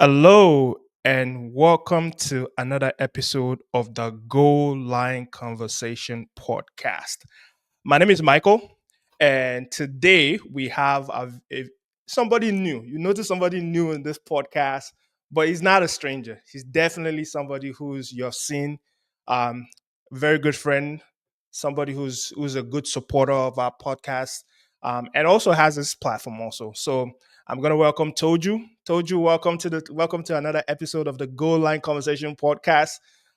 Hello and welcome to another episode of the Goal Line Conversation podcast. My name is Michael, and today we have somebody new. You notice somebody new in this podcast, but he's not a stranger. He's definitely somebody who's you've seen, um, very good friend, somebody who's a good supporter of our podcast, and also has this platform also. So I'm gonna welcome Toju. Toju, welcome to another episode of the Goal Line Conversation podcast.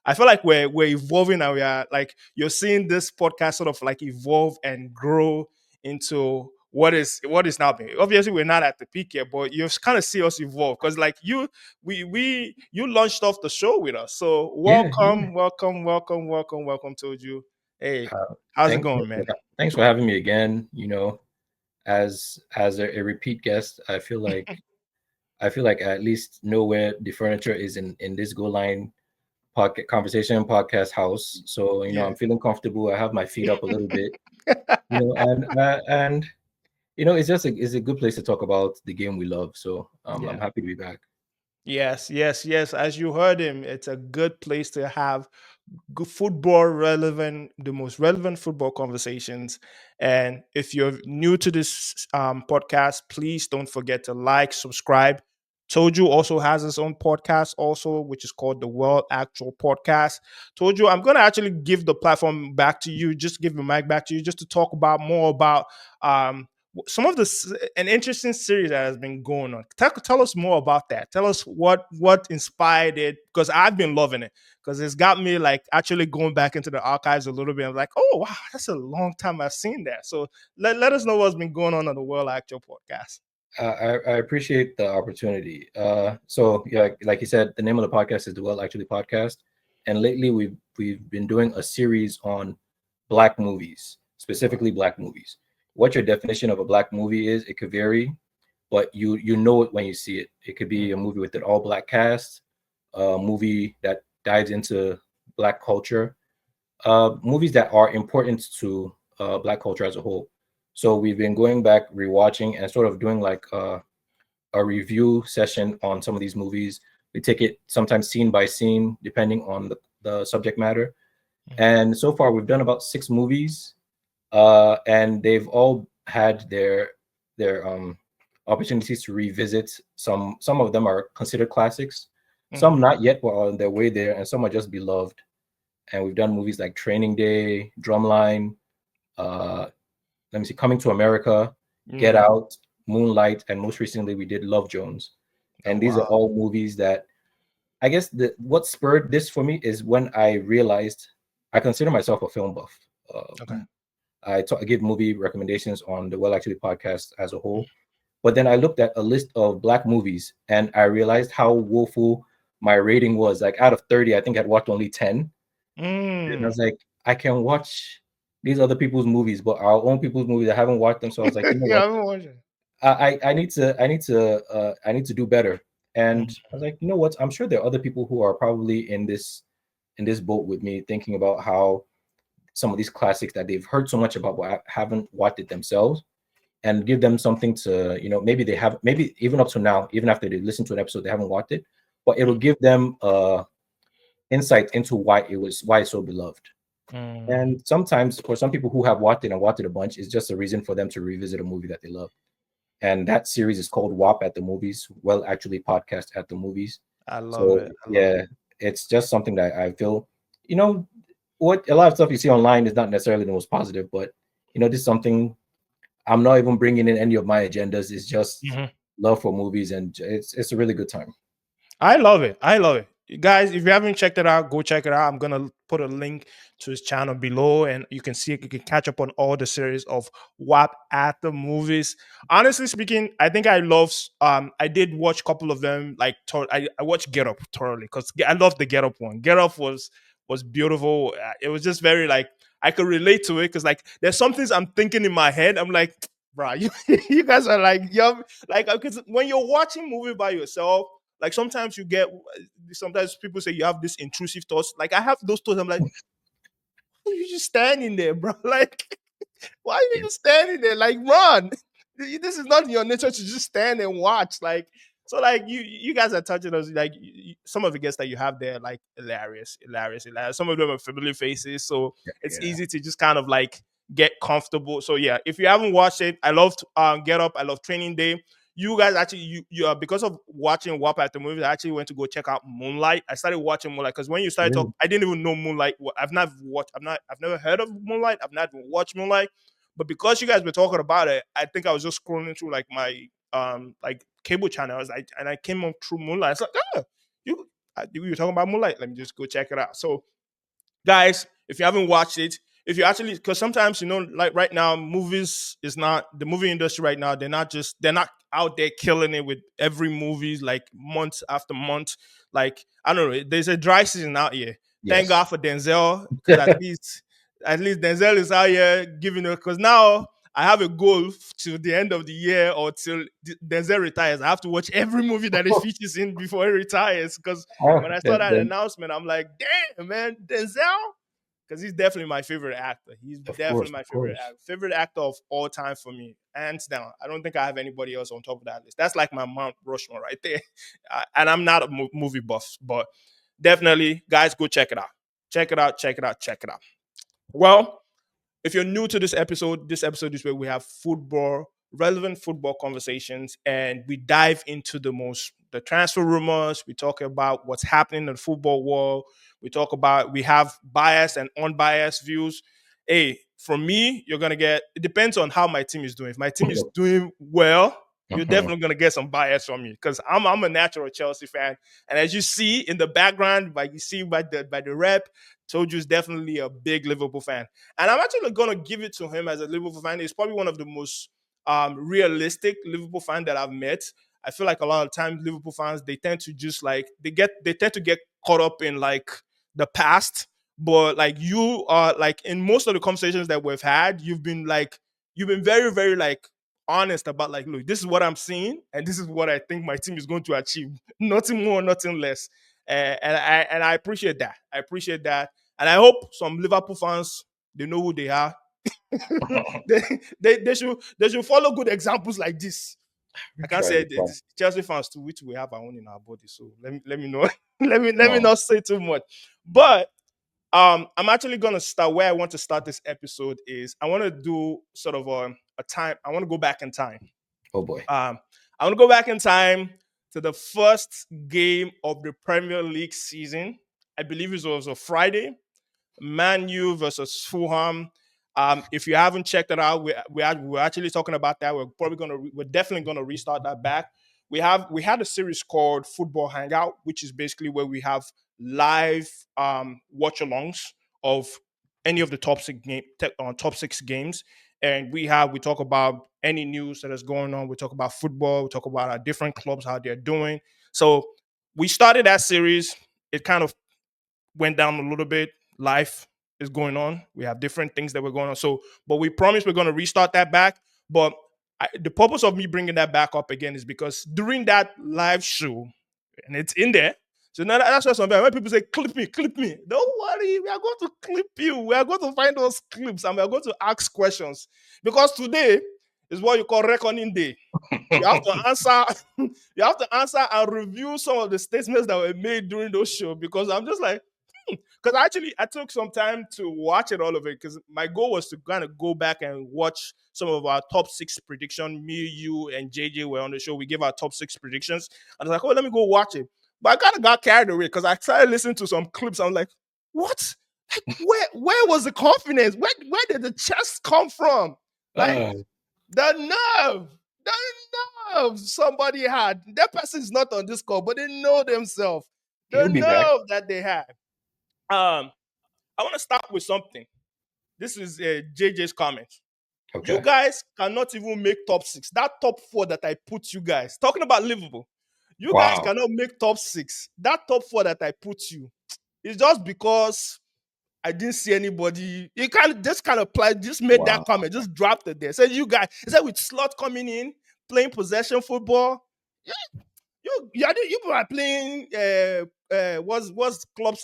I feel like we're evolving and we are like you're seeing this podcast sort of like evolve and grow into what is now being. Obviously, we're not at the peak yet, but you kind of see us evolve because like you launched off the show with us. So Yeah, yeah. welcome, Toju. Hey, Uh, how's it thank, going, man? thanks for having me again. As a repeat guest, I feel like I at least know where the furniture is in this Go Line podcast house. So Yeah. I'm feeling comfortable. I have my feet up a little bit. And it's a good place to talk about the game we love. So I'm Yeah. happy to be back. Yes. As you heard him, it's a good place to have football relevant, the most relevant football conversations. And if you're new to this podcast, please don't forget to like, subscribe. Toju also has his own podcast, also, which is called the World Actual Podcast. Toju, I'm going to actually give the platform back to you, just give the mic back to you, just to talk about more about some of an interesting series that has been going on. Tell us more about that. Tell us what inspired it, because I've been loving it because it's got me like actually going back into the archives a little bit. I'm like, oh wow, that's a long time I've seen that. So let us know what's been going on the World Actual Podcast. I appreciate the opportunity. So yeah, like you said, the name of the podcast is the Well Actually Podcast, and lately we've been doing a series on black movies, specifically black movies. What your definition of a black movie is, it could vary, but you know it when you see it. It could be a movie with an all black cast, a movie that dives into black culture, movies that are important to black culture as a whole. So we've been going back, rewatching, and sort of doing like a review session on some of these movies. We take it sometimes scene by scene, depending on the subject matter. And so far, we've done about 6 movies, and they've all had their opportunities to revisit. Some of them are considered classics, some not yet, but are on their way there, and some are just beloved. And we've done movies like Training Day, Drumline, uh, let me see, Coming to America, Get Out, Moonlight, and most recently we did Love Jones. Oh And these are wow. all movies that I guess what spurred this for me is when I realized I consider myself a film buff. Okay. I give movie recommendations on the Well Actually podcast as a whole, but then I looked at a list of black movies and I realized how woeful my rating was. Like out of 30, I think I'd watched only 10. And I Mm. was like, I can watch these other people's movies, but our own people's movies, I haven't watched them. So I was like, you know Yeah, what? I've been watching. I need to do better. And I was like, you know what? I'm sure there are other people who are probably in this boat with me, thinking about how some of these classics that they've heard so much about but haven't watched it themselves, and give them something to, maybe they have, maybe even up to now, even after they listen to an episode, they haven't watched it, but it'll give them insight into why it's so beloved. Mm. And sometimes for some people who have watched it and watched it a bunch, it's just a reason for them to revisit a movie that they love. And that series is called WAP at the Movies, Well Actually Podcast at the Movies. I love So it. I love it. yeah, it's just something that I feel, you know, what a lot of stuff you see online is not necessarily the most positive, but this is something I'm not even bringing in any of my agendas. It's just Mhm. love for movies, and it's a really good time. I love it. I love it. You guys, if you haven't checked it out, go check it out. I'm gonna put a link to his channel below, and you can see you can catch up on all the series of WAP at the movies. Honestly speaking, I think I love. I did watch a couple of them. Like I watched Get Up thoroughly because I love the Get Up one. Get Up was beautiful. It was just very like I could relate to it because like there's some things I'm thinking in my head. I'm like, bro, you guys are like young. Like because when you're watching movie by yourself, like sometimes you get, sometimes people say you have this intrusive thoughts. Like I have those thoughts. I'm like, why are you just standing there, bro? Like, why are you Yeah. just standing there? Like, run. This is not your nature to just stand and watch. Like, So like you guys are touching us like some of the guests that you have there like hilarious. Some of them are familiar faces, so it's Yeah. easy to just kind of like get comfortable. So yeah, if you haven't watched it, I loved Get Up. I love Training Day. You guys actually you are because of watching WAP at the movies. I actually went to go check out Moonlight. I started watching Moonlight because when you started talking, Really? I didn't even know Moonlight. I've never heard of Moonlight. I've not even watched Moonlight. But because you guys were talking about it, I think I was just scrolling through like my like cable channels. And I came up through Moonlight. It's like, you you were talking about Moonlight. Let me just go check it out. So guys, if you haven't watched it, if you actually, because sometimes like right now, movies is not the movie industry right now. They're not out there killing it with every movie like month after month. Like I don't know, there's a dry season out here. Thank God Yes. for Denzel, because at least Denzel is out here giving it. Because now I have a goal to the end of the year or till Denzel retires. I have to watch every movie that he features in before he retires. Because Oh, when I saw that then announcement, I'm like, damn, man, Denzel, because he's definitely my favorite actor. He's definitely my of course. favorite actor of all time for me, hands down. I don't think I have anybody else on top of that list. That's like my Mount Rushmore right there. And I'm not a movie buff, but definitely, guys, go check it out. Check it out. Check it out. Check it out. Well, if you're new to this episode is where we have relevant football conversations, and we dive into the transfer rumors. We talk about what's happening in the football world. We have biased and unbiased views. Hey, from me, you're gonna get. It depends on how my team is doing. If my team is doing well, you're Mhm. definitely gonna get some bias from me because I'm a natural Chelsea fan, and as you see in the background, like you see by the rep, told you is definitely a big Liverpool fan. And I'm actually going to give it to him as a Liverpool fan. He's probably one of the most realistic Liverpool fan that I've met. I feel like a lot of times Liverpool fans they tend to just like they tend to get caught up in like the past. But like you are like in most of the conversations that we've had, you've been very, very like honest about like, look, this is what I'm seeing, and this is what I think my team is going to achieve. Nothing more, nothing less. And I appreciate that. I appreciate that. And I hope some Liverpool fans they know who they are. they, they should follow good examples like this. We I can't try. say We try. this Chelsea fans too, which we have our own in our body. So let me know. let me not say too much. But I'm actually gonna start where I want to start this episode is I want to do sort of a time. I want to go back in time. Oh boy. Um, I want to go back in time to the first game of the Premier League season. I believe it was a Friday. Man U versus Fulham. If you haven't checked it out, we're actually talking about that. We're definitely gonna restart that back. We had a series called Football Hangout, which is basically where we have live watch-alongs of any of the top six games, and we talk about any news that is going on. We talk about football. We talk about our different clubs, how they're doing. So we started that series. It kind of went down a little bit. Life is going on. We have different things that we're going on. So, but we promise we're going to restart that back. But the purpose of me bringing that back up again is because during that live show, and it's in there. So now that's what sometimes when people say, clip me, don't worry, we are going to clip you. We are going to find those clips and we are going to ask questions. Because today is what you call reckoning day. You have to answer, you have to answer and review some of the statements that were made during those shows because I'm just like, because actually I took some time to watch it all of it because my goal was to kind of go back and watch some of our top six prediction. Me, you, and JJ were on the show. We gave our top six predictions. And I was like, oh, let me go watch it. But I kind of got carried away because I started listening to some clips. I'm like, what? Like, where was the confidence? Where did the chest come from? Like Uh, the nerve, the nerve somebody had. That person is not on this call, but they know themselves. The he'll be back. nerve that they had. I want to start with something. This is JJ's comment. You Okay. guys cannot even make top six. That top four that I put you guys, talking about Liverpool, you guys Wow. cannot make top six. That top four that I put you, it's just because I didn't see anybody. You can't just kind of apply, just made that Wow. comment, just dropped it there. Said you guys, he said with Slot coming in, playing possession football, you are playing what's club's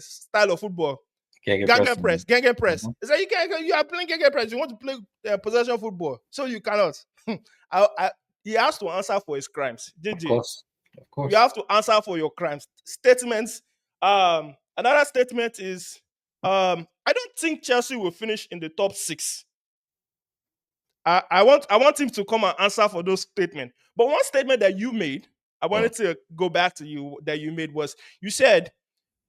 style of football? Can't get Gangan pressed. press, gangan press. Mhm. It's like you are playing gangan press. You want to play possession football, so you cannot. I he has to answer for his crimes. Of JJ, course, of you course. have to answer for your crimes. Statements. Another statement is, I don't think Chelsea will finish in the top 6. I want him to come and answer for those statements. But one statement that you made, I Mm. wanted to go back to you that you made was you said,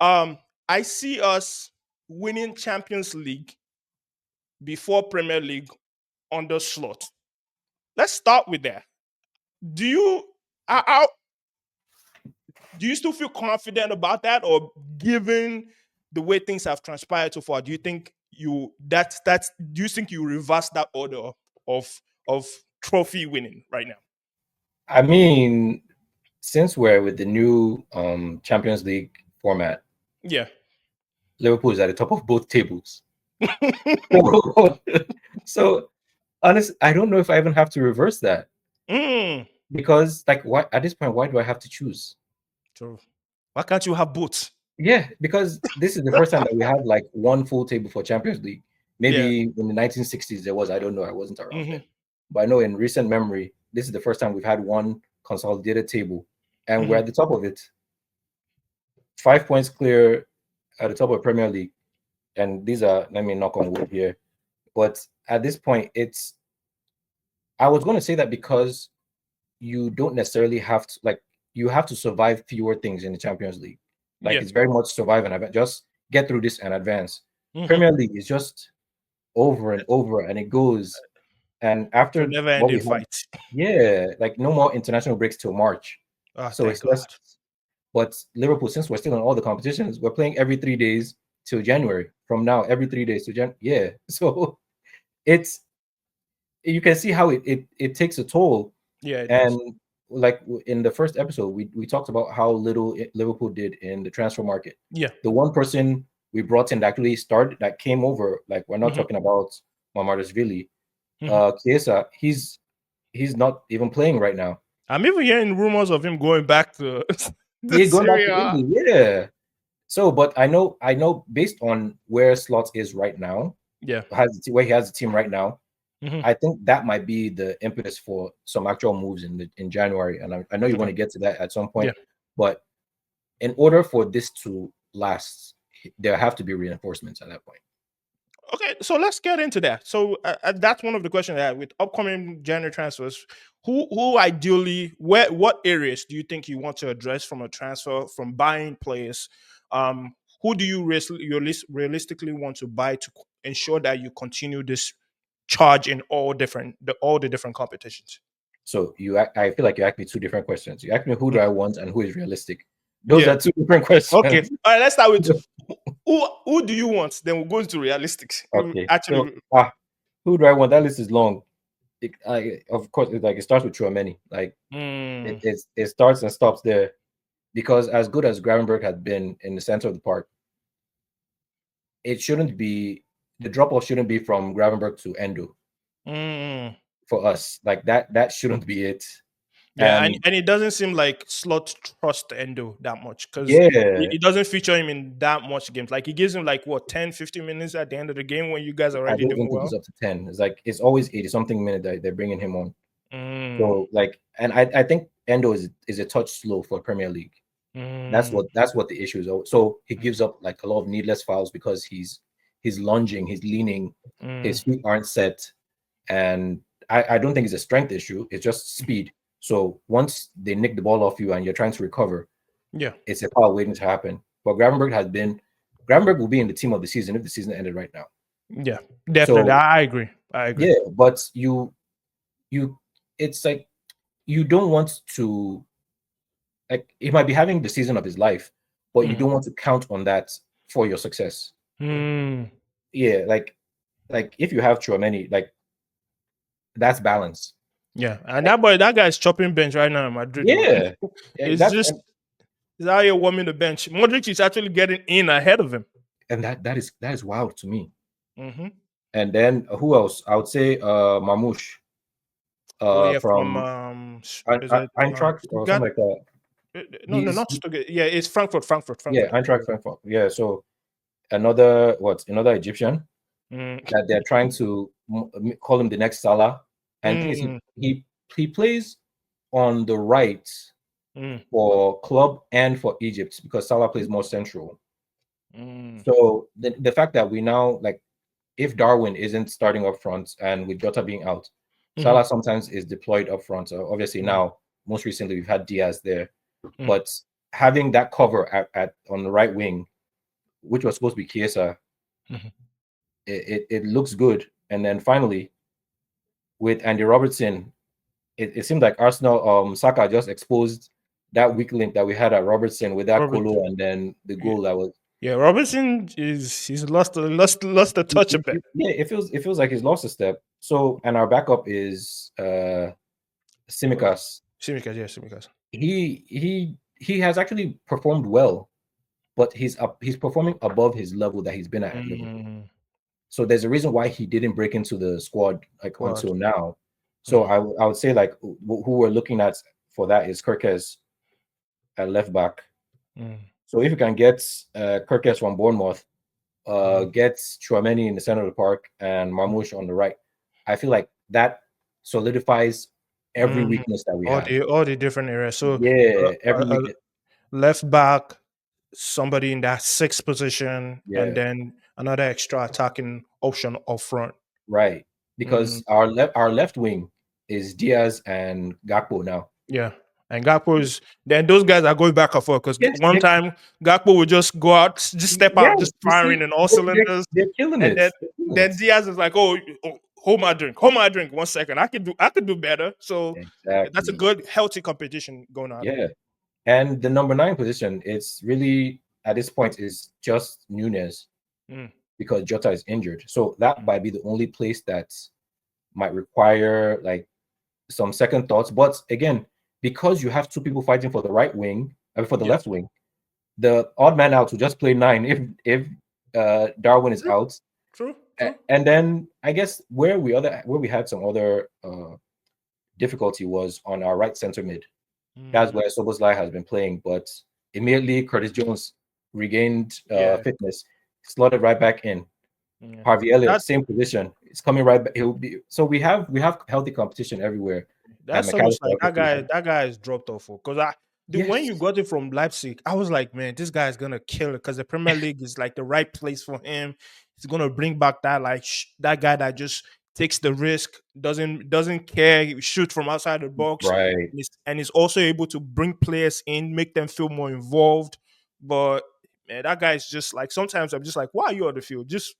I see us winning Champions League before Premier League under Slot. Let's start with that. Do you how, do you still feel confident about that, or given the way things have transpired so far, do you think that's do you think you reverse that order of trophy winning right now? I mean, since we're with the new Champions League format, Yeah. Liverpool is at the top of both tables. So, so honestly, I don't know if I even have to reverse that Mm. because, like, why at this point, why do I have to choose? So why can't you have both? Yeah, because this is the first time that we have like one full table for Champions League. Yeah. Maybe in the 1960s there was, I don't know, I wasn't around then. Hmm. But I know in recent memory, this is the first time we've had one consolidated table and we're Hmm. at the top of it. 5 points clear at the top of Premier League. And these are, let me knock on wood here. But at this point, I was going to say that because you don't necessarily have to, like, you have to survive fewer things in the Champions League. Like, Yeah. it's very much survive and advance. Just get through this and advance. Hmm. Premier League is just over and over, and it goes. And It's a after never what ending we had, fight. yeah, like no more international breaks till March. Oh, So thank it's God. just, but Liverpool, since we're still in all the competitions, we're playing every 3 days till January. From now, every 3 days to yeah. So it's, you can see how it takes a toll. Yeah, it does. And like in the first episode, we talked about how little Liverpool did in the transfer market. Yeah. The one person we brought in that actually started, that came over, like we're not Hmm. talking about Mamardashvili, Hmm. Chiesa, he's not even playing right now. I'm even hearing rumors of him going back to the He's going back to Syria. Italy, yeah. So, but I know based on where Slot is right now, Yeah. where he has the team right now, Hmm. I think that might be the impetus for some actual moves in January. And I know you want Okay. to get to that at some Yeah. point, but in order for this to last, there have to be reinforcements at that point. Okay, so let's get into that. So that's one of the questions that with upcoming January transfers, who ideally, what areas do you think you want to address from a transfer, from buying players? Um, who do you realistically want to buy to ensure that you continue this charge in all the different competitions? So I feel like you asked me two different questions. You asked me who do Mm. I want and who is realistic. Those Yeah. are two different Okay. questions. All right. Let's start with who do you want? Then we'll go into realistics. Okay. So Actually, who do I want? That list is long. Of course, it starts with Chouameni. Like mm, it starts and stops there because as good as Gravenberg had been in the center of the park, it shouldn't be, the drop off shouldn't be from Gravenberg to Endo mm. for us. Like that shouldn't be it. Yeah, and, And and it doesn't seem like Slot trusts Endo that much because yeah, it doesn't feature him in that much games. Like he gives him like what 10, 15 minutes at the end of the game when you guys are I already don't doing even think it's well. up to 10. It's like it's always 80 something minute that they're bringing him on. Mm, So like, and I think Endo is a touch slow for Premier League. mm, That's what the issue is. So he gives up like a lot of needless fouls because he's lunging, he's leaning, mm, his feet aren't set, and I don't think it's a strength issue. It's just speed. So once they nick the ball off you and you're trying to recover, yeah, it's a foul waiting to happen. But Gravenberg will be in the team of the season if the season ended right now. yeah, definitely. So I agree. I agree. yeah, but you it's like you don't want to, like, he might be having the season of his life, but you Mm, don't want to count on that for your success. mm, Yeah, like if you have Chouameni, like that's balance. yeah, and that guy's chopping bench right now in Madrid. Oh. Yeah, It's that's just he's out here warming the bench. Modric is actually getting in ahead of him. and that is wild to me. Hmm. And then who else? I would say Mamouche Oh yeah, from from is it Eintracht or Stuttgart? something like that. No, no, not Stuttgart. Yeah, it's Frankfurt, Frankfurt, Yeah, Frankfurt. Eintracht Frankfurt. Yeah, so another Egyptian Mm, that they're trying to call him the next Salah, and the thing is mm, he plays on the right Mm, for club and for Egypt because Salah plays more central. mm, So the fact that we now like if Darwin isn't starting up front and with Jota being out, mhm, Salah sometimes is deployed up front. So obviously mm, now, most recently we've had Diaz there, mm, but having that cover at on the right wing, which was supposed to be Chiesa, mhm. it looks good. And then finally with Andy Robertson, it seemed like Arsenal Saka just exposed that weak link that we had at Robertson with that Robert, Kolo and then the yeah, goal that was yeah, Robinson is he's lost the touch a bit. yeah, it feels like he's lost a step. So and our backup is What's Simicas. Simicas? Yeah, Simicas. He has actually performed well, but he's performing above his level that he's been at Liverpool. Mm, So there's a reason why he didn't break into the squad like what? until now. So Mm, I would say like who we're looking at for that is Kirkes at left back. mm, So if you can get Kirkes from Bournemouth, mm, get Chouameni in the center of the park and Marmoush on the right, I feel like that solidifies every mm. weakness that we have. All the different areas. So Yeah, every a weakness. left back, somebody in that sixth position, and Yeah, then another extra attacking option up front. right. Mm, Because our left wing is Diaz and Gakpo now. yeah. And Gakpo is then those guys are going back and forth because Yes, one time Gakpo would just go out, just step yeah. out, just You firing see, in all they're, cylinders, they're killing and it. then They're killing it. Diaz is like, oh, hold my drink, 1 second, I could do better. So that's a Exactly. good, healthy competition going on. Yeah. And the number 9 position, it's really at this point is just Nunez Mm, because Jota is injured. So that might be the only place that might require like some second thoughts. But again, because you have two people fighting for the right wing, for the yeah, left wing, the odd man out will just play 9 if Darwin is true, out. true, true. And then I guess where we had some other difficulty was on our right center mid. That's Mm, where Soboslai has been playing, but immediately Curtis Jones regained yeah, fitness, slotted right back in. yeah. Harvey Elliott, That same position. It's coming right back. He'll be so we have healthy competition everywhere. And That's almost McAllister like obviously. that guy is dropped off because when you Yes. got it from Leipzig, I was like, man, this guy is gonna kill it because the Premier League is like the right place for him. He's gonna bring back that like that guy that just takes the risk, doesn't care, he shoot from outside the box, Right. and is also able to bring players in, make them feel more involved. But man, that guy is just like sometimes I'm just like, why are you on the field? Just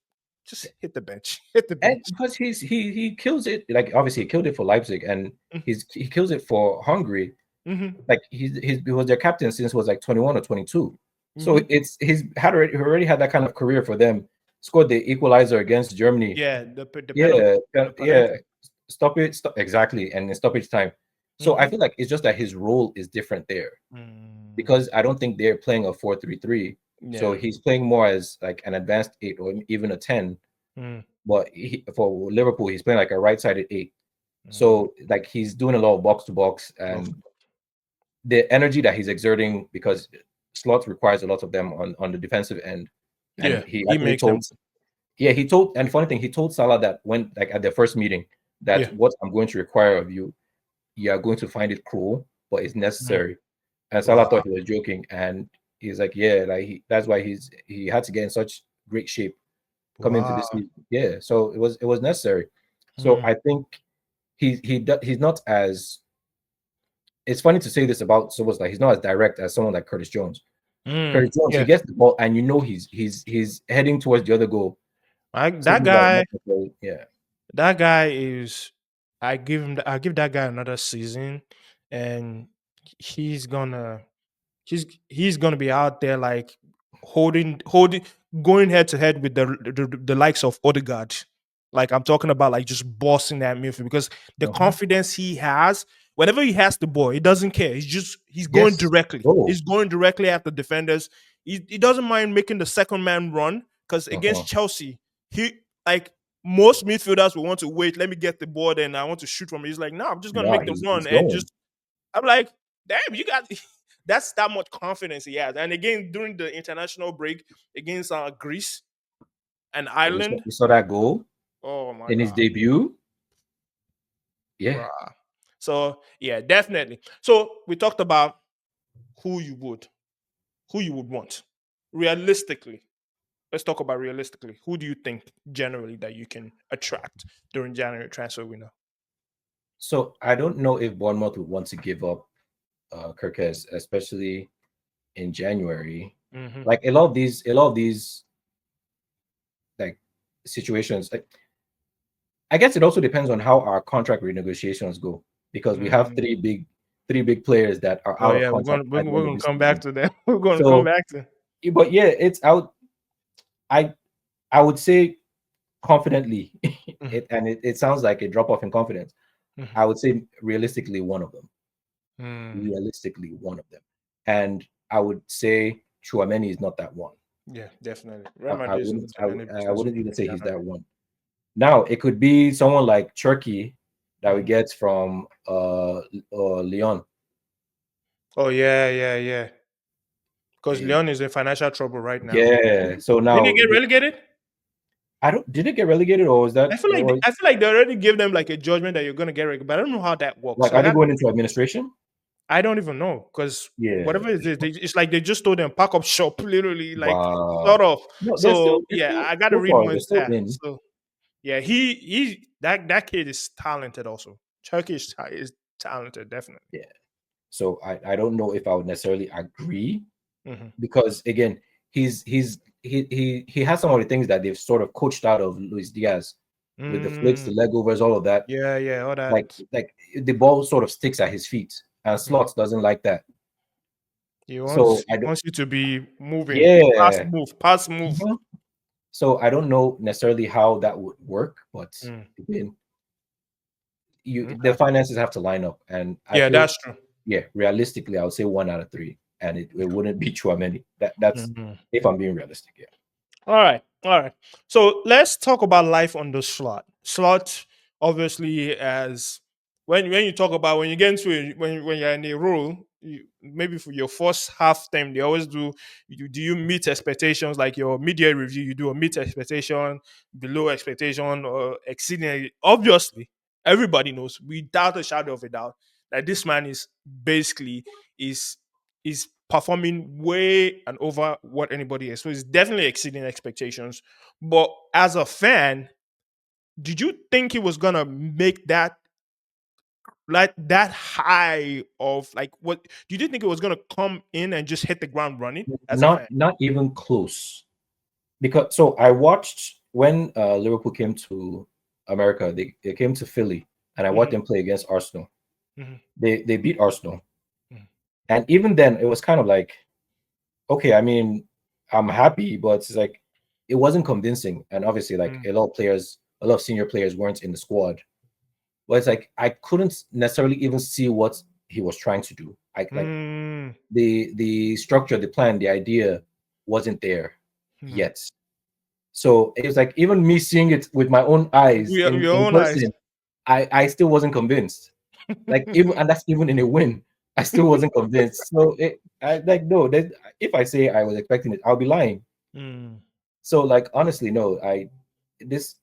hit the bench, hit the And bench. because he kills it, like obviously he killed it for Leipzig and he kills it for Hungary. Mm-hmm. Like he was their captain since was like 21 or 22. So Mm-hmm. he already had that kind of career for them. Scored the equalizer against Germany. Yeah, the penalty, Yeah, the yeah. penalty. Stop exactly, and in stoppage time. So I Mhm. feel like it's just that his role is different there Mm, because I don't think they're playing a 4-3-3. So yeah. he's playing more as like an advanced 8 or even a 10. Mm, But for Liverpool, he's playing like a right-sided 8. mm. So like he's doing a lot of box to box Both. and the energy that he's exerting because Slot requires a lot of them on the defensive end. And Yeah, he he actually makes them. told, yeah, and funny thing, he told Salah that when like at their first meeting that Yeah. what I'm going to require of you, you are going to find it cruel, but it's Mm. necessary. And Salah Wow. thought he was joking, and he's like, yeah, like that's why he had to get in such great shape coming into this Wow. season. Yeah, so it was necessary. So Mm, I think he's not as it's funny to say this about someone like he's not as direct as someone like Curtis Jones. mm. Curtis Jones, he Yeah. gets the ball and you know he's heading towards the other goal. I, Some that people are guy, not necessarily, yeah. that guy is. I give that guy another season, and he's gonna he's gonna be out there like holding going head to head with the likes of Odegaard. Like I'm talking about like just bossing that midfield because the Mhm. confidence he has whenever he has the ball, he doesn't care. He's going Yes. directly. Oh. He's going directly at the defenders. He doesn't mind making the second man run because Uh-huh. against Chelsea, he like most midfielders will want to wait. Let me get the ball, and I want to shoot from it. He's like, no, I'm just gonna No, make the he's run and going. just I'm like, damn, you got that's that much confidence he has. And again, during the international break against Greece and Oh, you Ireland, saw that goal oh my in his god, debut? Yeah. bruh. So yeah, definitely. So we talked about who you would want realistically. Let's talk about realistically. Who do you think generally that you can attract during January transfer window? So I don't know if Bournemouth would want to give up Kirkes, especially in January. Mm-hmm. Like a lot of these like situations. Like, I guess it also depends on how our contract renegotiations go because we have Mm. three big players that are Oh out of yeah, contract we're at gonna, the we're end of gonna this come back season. to them. We're gonna come So, back to. but yeah, it's out. I I would say confidently, Mhm, it sounds like a drop off in confidence. mhm, I would say realistically one of them. mm. Realistically one of them, and I would say Chouameni is not that one. Yeah, definitely. Real Madrid is not in any I business wouldn't winning even in say he's January. that one. Now it could be someone like Turkey that we Mhm. get from Leon. Oh yeah, yeah, yeah. Because Eh, Leon is in financial trouble right now. Yeah. So Didn't they now get relegated? I don't. Did it get relegated or was that or I feel like they already gave them like a judgment that you're gonna get relegated, but I don't know how that works. like So are they that going into administration? I don't even know because Yeah. whatever it is, it's like they just told them pack up shop, literally, like Wow. sort of. No, So yeah, they're still I got to so read far more they're into still that. in. So yeah, he that kid is talented. Also, Turkish is talented, definitely. Yeah. So I don't know if I would necessarily agree Hmm. because again, he has some of the things that they've sort of coached out of Luis Diaz with the flicks, the Mm, leg overs, all of that. yeah, yeah, all Like that. like the ball sort of sticks at his feet, and Mhm. Slots doesn't like that. He So wants you to be moving, yeah. pass move. Mhm. So I don't know necessarily how that would work, but Mm, again, the okay. finances have to line up, and I Yeah, feel that's true. yeah, realistically, I would say 1 out of 3, and it wouldn't be Chouameni. That's Mhm. if I'm being realistic. Yeah. All right, all right. So let's talk about life on the slot. Slot, obviously, as when you talk about when you get into when you're in a role, maybe for your first half time, they always do. Do you meet expectations like your media review? You do a meet expectation, below expectation, or exceeding it. Obviously, everybody knows without a shadow of a doubt that this man is basically is is performing way and over what anybody is. So it's definitely exceeding expectations. But as a fan, did you think he was gonna make that like that high of like what did you think it was gonna come in and just hit the ground running as a fan? Not even close. Because so I watched when Liverpool came to America, they came to Philly, and I watched Mhm, them play against Arsenal. mhm, They beat Arsenal, mhm, and even then, it was kind of like, okay, I mean, I'm happy, but it's like it wasn't convincing. And obviously, like mhm, a lot of senior players weren't in the squad. But it's like I couldn't necessarily even see what he was trying to do. I like mm, the structure, the plan, the idea wasn't there mhm. yet. So it was like even me seeing it with my own eyes Your in own eyes. person, I still wasn't convinced. Like even and that's even in a win, I still wasn't convinced. So I like no, if I say I was expecting it, I'll be lying. Mm. So like honestly, no, this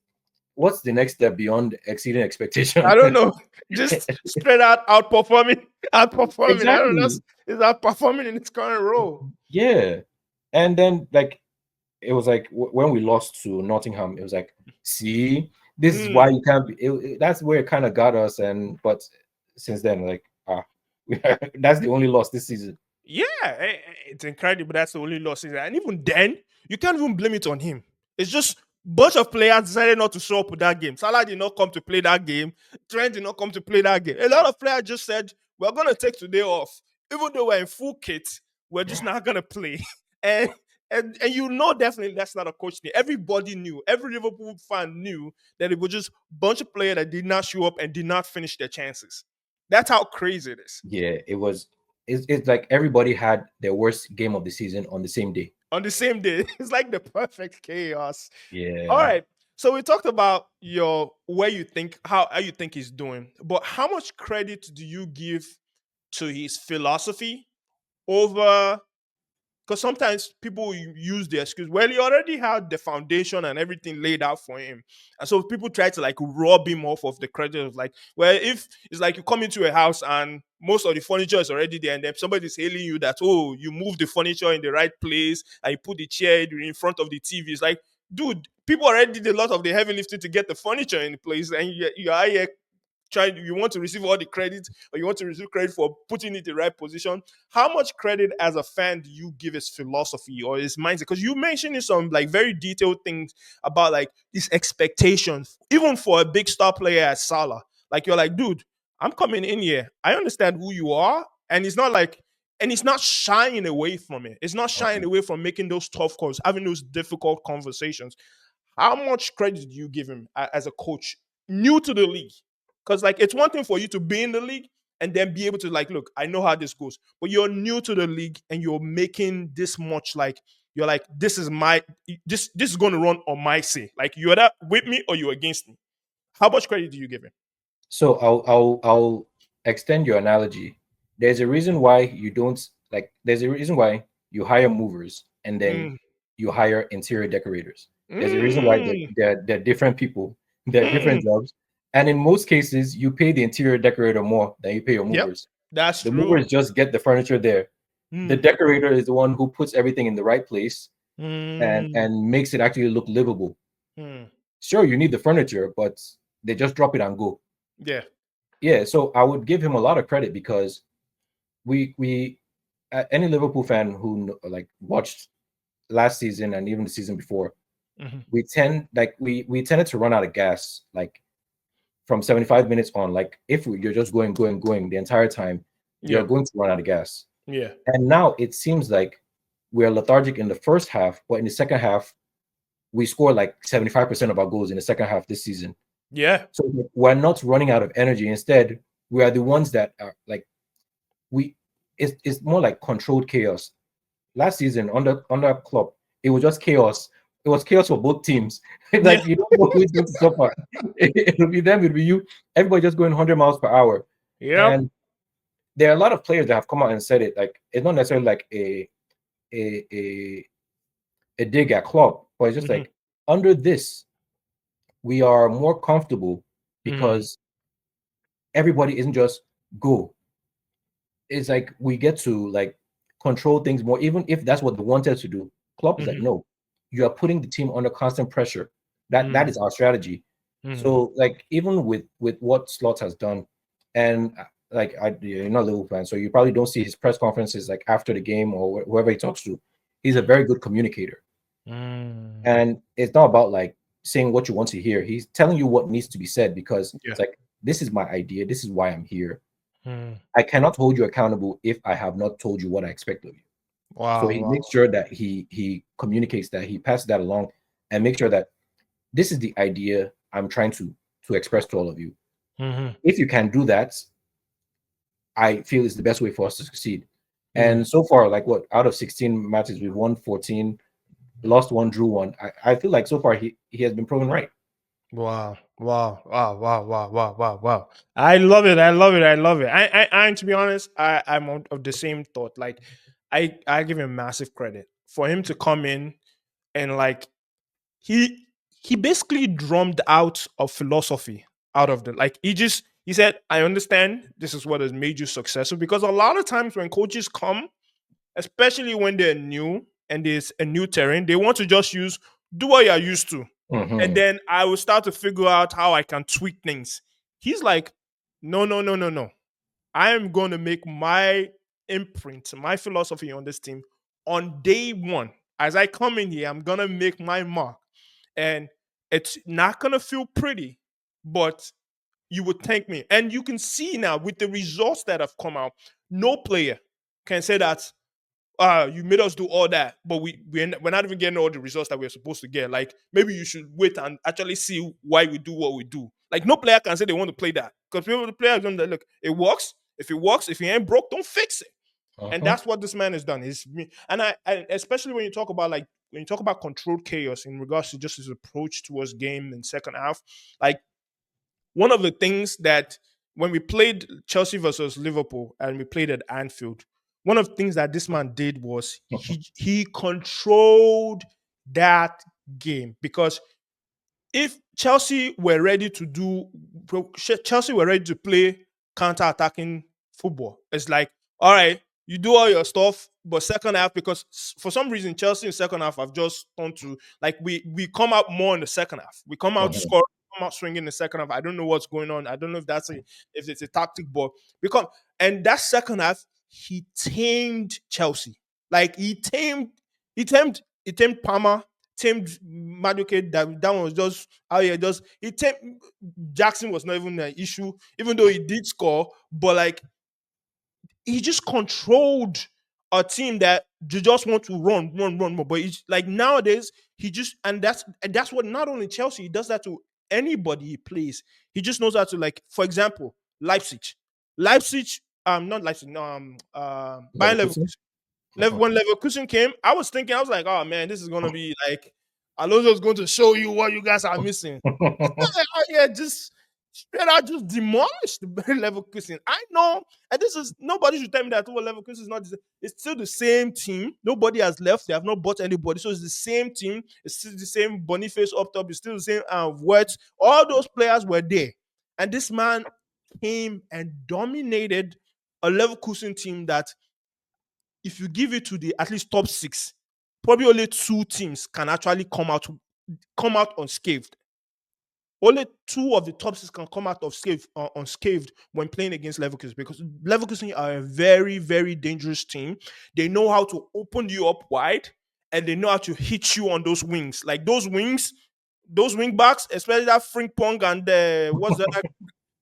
what's the next step beyond exceeding I expectation? don't know. Just straight out outperforming, outperforming. I don't know. Exactly. Is outperforming in its current role. Yeah. And then like it was like when we lost to Nottingham, it was like, see, this is why Mm. you can't be. That's where it kind of got us. And but since then, like that's the only loss this season. Yeah, it's incredible. That's the only loss season. And even then, you can't even blame it on him. It's just bunch of players decided not to show up with that game. Salah did not come to play that game. Trent did not come to play that game. A lot of players just said, we're going to take today off. Even though we're in full kit, we're just not going to play. and, and you know definitely that's not a coach thing. Everybody knew. Every Liverpool fan knew that it was just a bunch of players that did not show up and did not finish their chances. That's how crazy it is. Yeah, it was. It's like everybody had their worst game of the season on the same day. On the same day. It's like the perfect chaos. All Yeah. right. So we talked about your where you think how you think he's doing, but how much credit do you give to his philosophy over Because sometimes people use the excuse, well, he already had the foundation and everything laid out for him. And so people try to like rob him off of the credit of like, well, if it's like you come into a house and most of the furniture is already there, and then somebody's hailing you that, oh, you moved the furniture in the right place and you put the chair in front of the TV. It's like, dude, people already did a lot of the heavy lifting to get the furniture in place, and you are here trying, you want to receive all the credit, or you want to receive credit for putting it in the right position. How much credit as a fan do you give his philosophy or his mindset? Because you mentioned some like very detailed things about like his expectations, even for a big star player as Salah. Like you're like, dude, I'm coming in here, I understand who you are, and it's not like, and it's not shying away from it. It's not shying Mhm. away from making those tough calls, having those difficult conversations. How much credit do you give him as a coach new to the league? Because like it's one thing for you to be in the league and then be able to like, look, I know how this goes, but you're new to the league and you're making this much like, you're like, this is my, this is going to run on my say. Like you're that with me or you're against me. How much credit do you give him? So I'll extend your analogy. There's a reason why you don't like. There's a reason why you hire movers and then Mm, you hire interior decorators. There's a reason why mm, they're different people. They're different mm. jobs, and in most cases, you pay the interior decorator more than you pay your Yep, movers. that's The true. movers just get the furniture there. The Mm, decorator is the one who puts everything in the right place mm, and makes it actually look livable. mm. Sure, you need the furniture, but they just drop it and go. Yeah. Yeah, so I would give him a lot of credit because we any Liverpool fan who like watched last season and even the season before, Mhm. we tended to run out of gas like from 75 minutes on. Like if you're just going the entire time, you're Yeah. going to run out of gas. Yeah. And now it seems like we're lethargic in the first half, but in the second half, we score like 75% of our goals in the second half this season. Yeah. So we're not running out of energy. Instead, we are the ones that are like we it's more like controlled chaos. Last season under Klopp, it was just chaos. It was chaos for both teams. Yeah. Like you don't know who's going to suffer. It'll be them, it'll be you. Everybody just going 100 miles per hour. Yep. And there are a lot of players that have come out and said it. Like it's not necessarily like a a, a dig at Klopp, but it's just Mhm. like under this, we are more comfortable Mhm. because everybody isn't just go. It's like we get to like control things more, even if that's what they wanted to do. Klopp is like, Mhm. no, you are putting the team under constant pressure. That Mhm. is our strategy. Mhm. So like even with what Slot has done, and like you're not a Liverpool fan, so you probably don't see his press conferences like after the game or whoever he talks to. He's a Mhm. very good communicator, Mm. and it's not about like saying what you want to hear. He's telling you what needs to be said because Yeah. it's like this is my idea. This is why I'm here. Mm. I cannot hold you accountable if I have not told you what I expect of you. So Wow. he Wow. makes sure that he communicates that, he passes that along, and make sure that this is the idea I'm trying to express to all of you. Mhm. If you can do that, I feel is the best way for us to succeed. Mm. And so far, like what out of 16 matches, we've won 14, lost one, drew one. I feel like so far he has been proven right. Wow. Wow. Wow. Wow. Wow. Wow. Wow. Wow. I love it. I love it. I love it. And to be honest, I'm of the same thought. Like, I give him massive credit for him to come in and like he he basically drummed out of philosophy out of the like he said, I understand this is what has made you successful, because a lot of times when coaches come, especially when they're new and there's a new terrain, they want to just do what you're used to. And Mhm. then I will start to figure out how I can tweak things. He's like, no, no, no, no, no. I am going to make my imprint, my philosophy on this team on day one. As I come in here, I'm going to make my mark. And it's not going to feel pretty, but you would thank me. And you can see now with the results that have come out, no player can say that you made us do all that, but we're not even getting all the results that we're supposed to get. Like maybe you should wait and actually see why we do what we do. Like no player can say they want to play that, because people, the players don't look. It works. If it works, if it ain't broke, don't fix it. And Uh-huh. that's what this man has done. Is me, and I especially when you talk about like when you talk about controlled chaos in regards to just his approach towards game in second half, like one of the things that when we played Chelsea versus Liverpool and we played at Anfield, one of the things that this man did was he controlled that game, because if Chelsea were ready to Chelsea were ready to play counter-attacking football. It's like, all right, you do all your stuff, but second half, because for some reason Chelsea in second half have just turned to, like, we come out more in the second half. We come out Mhm. score, come out swinging in the second half. I don't know what's going on. I don't know if if it's a tactic, but because and that second half he tamed Chelsea. Like he tamed Palmer, tamed Maduke. That one was just, oh yeah, just he tamed Jackson was not even an issue, even though he did score, but like he just controlled a team that you just want to run more. But it's like nowadays he just, and that's what, not only Chelsea, he does that to anybody he plays. He just knows how to, like, for example, Leipzig, not Leipzig, no, Bayern Leverkusen. Leverkusen. Mhm. When Leverkusen came, I was thinking, I was like, oh man, this is gonna be like Alonso's going to show you what you guys are missing. Oh yeah, just straight out just demolished the Bayer Leverkusen. I know, and this is, nobody should tell me that Leverkusen is not. It's still the same team. Nobody has left. They have not bought anybody, so it's the same team. It's still the same Boniface up top. It's still the same Wirtz. All those players were there, and this man came and dominated a Leverkusen team that, if you give it to the at least top six, probably only two teams can actually come out unscathed. Only two of the top six can come out of unscathed when playing against Leverkusen, because Leverkusen are a very, very dangerous team. They know how to open you up wide, and they know how to hit you on those wings. Like those wings, those wing backs, especially that Frimpong and what's that?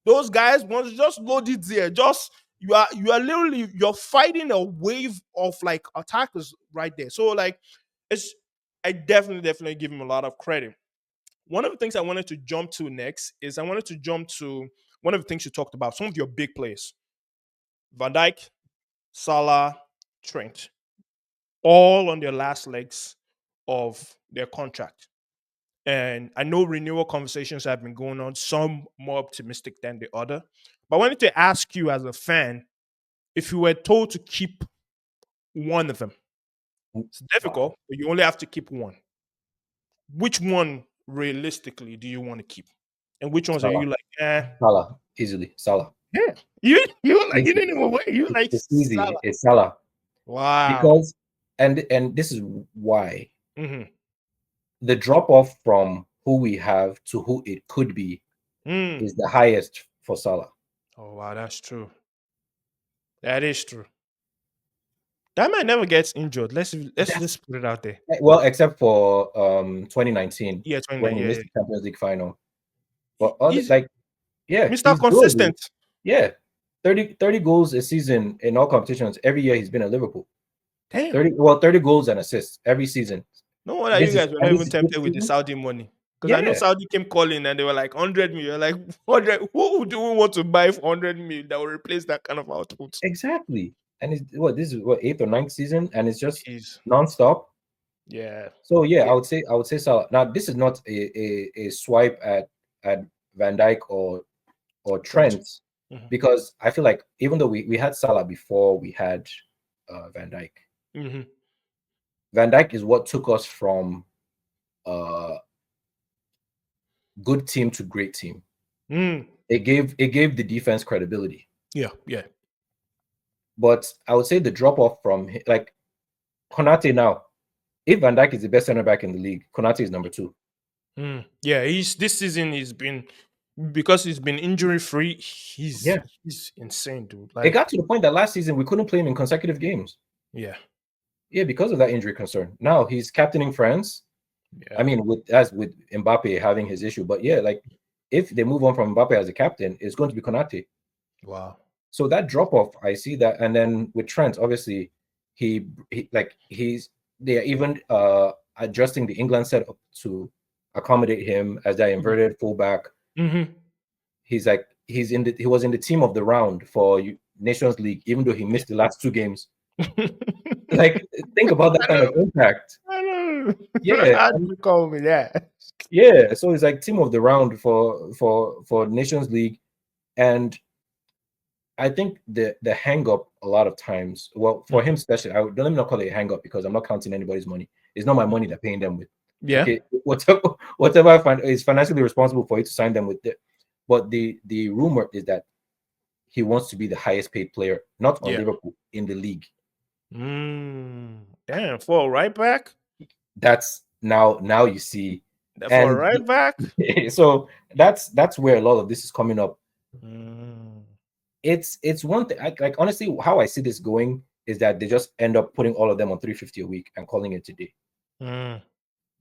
Those guys, once you just load it there, just you are literally, you're fighting a wave of like attackers right there. So like, it's I definitely give him a lot of credit. One of the things I wanted to jump to next is I wanted to jump to one of the things you talked about, some of your big players. Van Dijk, Salah, Trent, all on their last legs of their contract. And I know renewal conversations have been going on, some more optimistic than the other. But I wanted to ask you, as a fan, if you were told to keep one of them, it's Wow. difficult, but you only have to keep one. Which one realistically do you want to keep? And which ones are Salah. you like, eh? Salah. Easily. Salah. Yeah. You Easy. didn't even wait. You like It's easy. Salah. It's Salah. Wow. Because and this is why Mm-hmm. the drop off from who we have to who it could be Mm. is the highest for Salah. Oh wow, that's true. That is true. That might never get injured. Let's That's just put it out there. well, except for 2019 Yeah, when 29. he Yeah, missed yeah. the Champions League final. But other He's like yeah, Mr. he's durable. Consistent. Yeah. 30 goals a season in all competitions every year he's been at Liverpool. Damn. 30 goals and assists every season. No wonder you guys were not This even is fifth tempted with the season. Saudi money. Because I know Yeah, Saudi came calling and they were like 100 million. Like 100. Who do we want to buy for 100 million that will replace that kind of output? exactly. And it's what this is what eighth or ninth season, and it's just Jeez. nonstop. Yeah. So yeah, Yeah. I would say Salah. Now this is not a swipe at Van Dijk or Trent. Trent, Mm-hmm. because I feel like even though we had Salah before we had Van Dijk, Mm-hmm. Van Dijk is what took us from uh good team to great team. Mm. It gave the defense credibility. Yeah. Yeah. But I would say the drop off from like Konate now. If Van Dijk is the best center back in the league, Konate is number two. Mm. Yeah. He's this season he's been, because he's been injury free. He's Yeah, he's insane, dude. it Like, got to the point that last season we couldn't play him in consecutive games. yeah. Yeah, because of that injury concern. Now he's captaining France. I Yeah. mean, with Mbappe having his issue, but yeah, like if they move on from Mbappe as a captain, it's going to be Konate. Wow. So that drop off, I see that, and then with Trent, obviously, they are even adjusting the England setup to accommodate him as that inverted fullback. Mm-hmm. He was in the team of the round for Nations League, even though he missed the last two games. Like, think about that I kind of know. impact. I know. Yeah, How'd you call me that? yeah. So it's like team of the round for Nations League, and I think the hang up a lot of times, well, for him especially, don't let me not call it a hang up because I'm not counting anybody's money. It's not my money that paying them with. Yeah, Okay, whatever I find is financially responsible for you to sign them with. But the rumor is that he wants to be the highest paid player, not on yeah. Liverpool, in the league. Damn, for a right back, That's now you see, for a and right back. so that's where a lot of this is coming up. Mm, It's one thing. Like honestly, how I see this going is that they just end up putting all of them on 350 a week and calling it today, mm,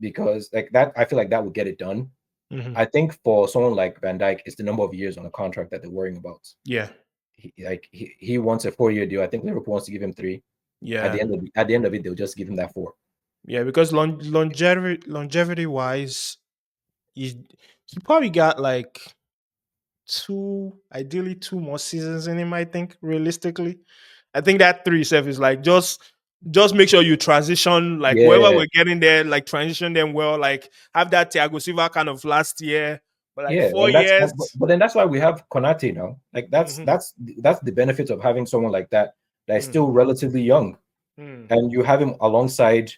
because like that, I feel like that would get it done. mhm. I think for someone like Van Dijk, it's the number of years on a contract that they're worrying about. Yeah, He wants a 4 year deal. I think Liverpool wants to give him three. At yeah, the end of it, they'll just give him that four. yeah. Because longevity wise, he probably got like ideally two more seasons in him. I think realistically, I think that three itself is like just make sure you transition like whoever Yeah, we're getting there, like transition them well, like have that Thiago Silva kind of last year, but like yeah, four and years. but then that's why we have Konate now. Like Mhm, that's the benefit of having someone like that is mm, still relatively young, mm, and you have him alongside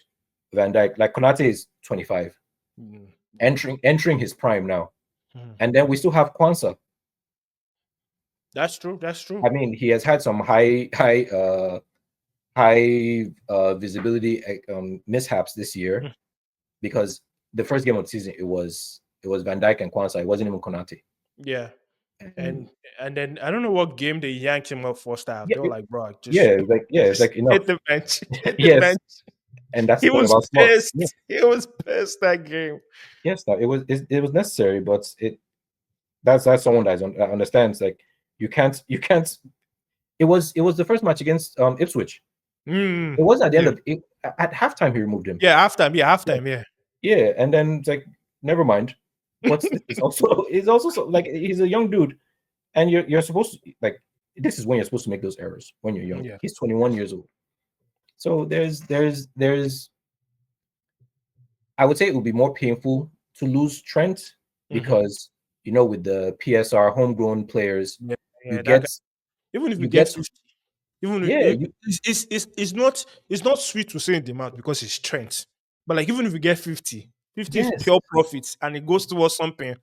Van Dijk. Like Konate is 25, mm, entering his prime now, mm. and then we still have Kwanzaa. That's true. That's true. I mean, he has had some high visibility mishaps this year, Mm, because the first game of the season it was Van Dijk and Kwanzaa. It wasn't even Konate. yeah. And And then I don't know what game they yanked him up for staff. yeah, They were like, bro, yeah, just it's just like enough. hit the bench. Hit the Yes, bench. and that's He the thing was about Slot. Yeah, pissed. He was pissed that game. yes, no, it was necessary, but that's someone that understands, like, you can't. It was the first match against Ipswich. Mm, It wasn't at the end yeah. of it. At halftime he removed him. Yeah, halftime. Yeah, Yeah, halftime. Yeah. yeah, and then it's like, never mind. But it's also like, he's a young dude, and you're supposed to, like, this is when you're supposed to make those errors when you're young. Yeah. He's 21 years old, so there's I would say it would be more painful to lose Trent, Hmm. because with the PSR homegrown players, Yeah. you Yeah. That get guy, even if you you get get 50, even yeah, it's not sweet to say in the mouth because it's Trent. But like even if you get 50, 50 is yes, pure profits and it goes towards something.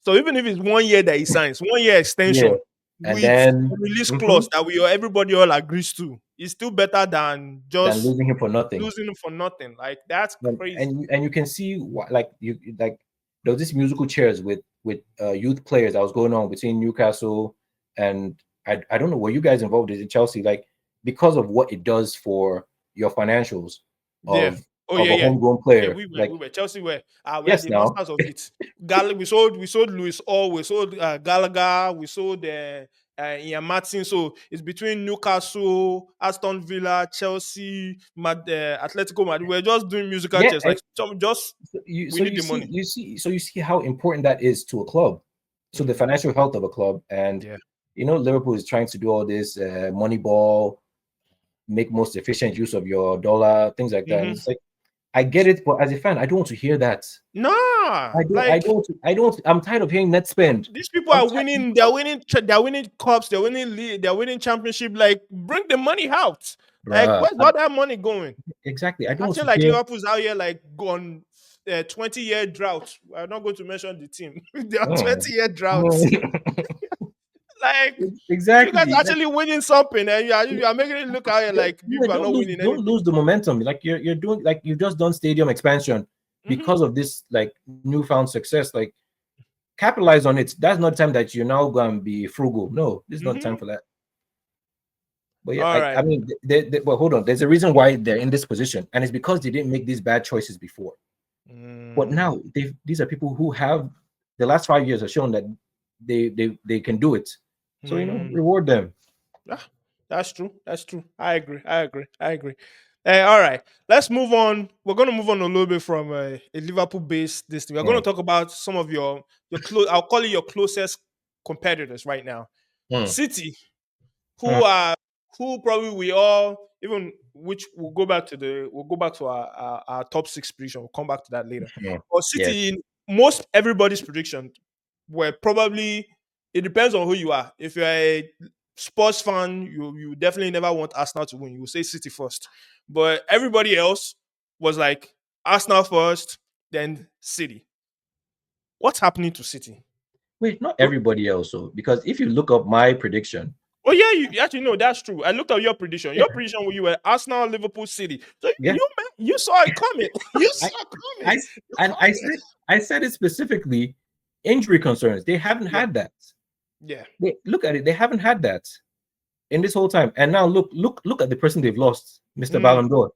So even if it's 1 year that he signs, 1 year yeah, extension and with then a release mhm, clause that we everybody all agrees to, is still better than than just losing him for nothing. losing him for nothing. Like that's crazy. And you can see like there was this musical chairs with youth players that was going on between Newcastle and I don't know, were you guys involved in Chelsea, like, because of what it does for your financials Yeah. of Oh of yeah, a yeah. homegrown Yeah, player, we like, were Chelsea we are yes, the now, masters of it. We sold Luis All, we sold Gallagher, we sold Ian Martin. So it's between Newcastle, Aston Villa, Chelsea, Atletico Madrid. We're just doing musical yeah, chairs. and Like just so you we so need you the see money. you see so you see how important that is to a club, to the Mm, financial health of a club. And yeah. Liverpool is trying to do all this money ball, make most efficient use of your dollar, things like that. And Hmm. it's like, I get it, but as a fan, I don't want to hear that. Nah, I don't. I like don't. I don't. I'm tired of hearing net spend. these people I'm are tired. winning. They're winning. They're winning cups. They're winning league. They're winning championship. Like bring the money out. Like Bruh. where's all that money going? Exactly. I don't want Acting to like hear. Liverpool's out here like gone 20-year drought. I'm not going to mention the team. They are Mm. 20-year droughts. Mm. Like you guys Exactly. are Like, actually winning something, and you are making it look out here don't, like yeah, people are don't not lose winning don't anything. lose the momentum. Like, you're doing, like, you've just done stadium expansion Hmm. because of this, like, newfound success. Like, capitalize on it. That's not time that you're now going to be frugal. No, this is not the time Hmm. for that. But yeah, All I, right. I mean, well, hold on. There's a reason why they're in this position, and it's because they didn't make these bad choices before. But Mm, now these are people who have, the last 5 years have shown that they can do it. So, mm. reward them. Ah, that's true. That's true. I agree. I agree. I agree. All right. Let's move on. We're going to move on a little bit from a Liverpool-based this thing. We're going Mm, to talk about some of your close. I'll call it your closest competitors right now. mm, City, mm, who are who probably we all even which we'll go back to our top six prediction. We'll come back to that later. mm. But Yes. City, in most everybody's prediction were probably, it depends on who you are. If you're a Spurs fan, you definitely never want Arsenal to win. You will say City first, but everybody else was like Arsenal first, then City. What's happening to City? Wait, not Oh, everybody else. So because if you look up my prediction, oh yeah, you actually know that's true. I looked at your prediction. yeah, Your prediction when you were Arsenal, Liverpool, City. So yeah, you saw it coming. You I, saw it coming. I, You and called it. I said it specifically. Injury concerns. They haven't Yeah, had that. yeah. They look at it. They haven't had that in this whole time. And now look at the person they've lost, Mr. Mm, Ballon d'Or.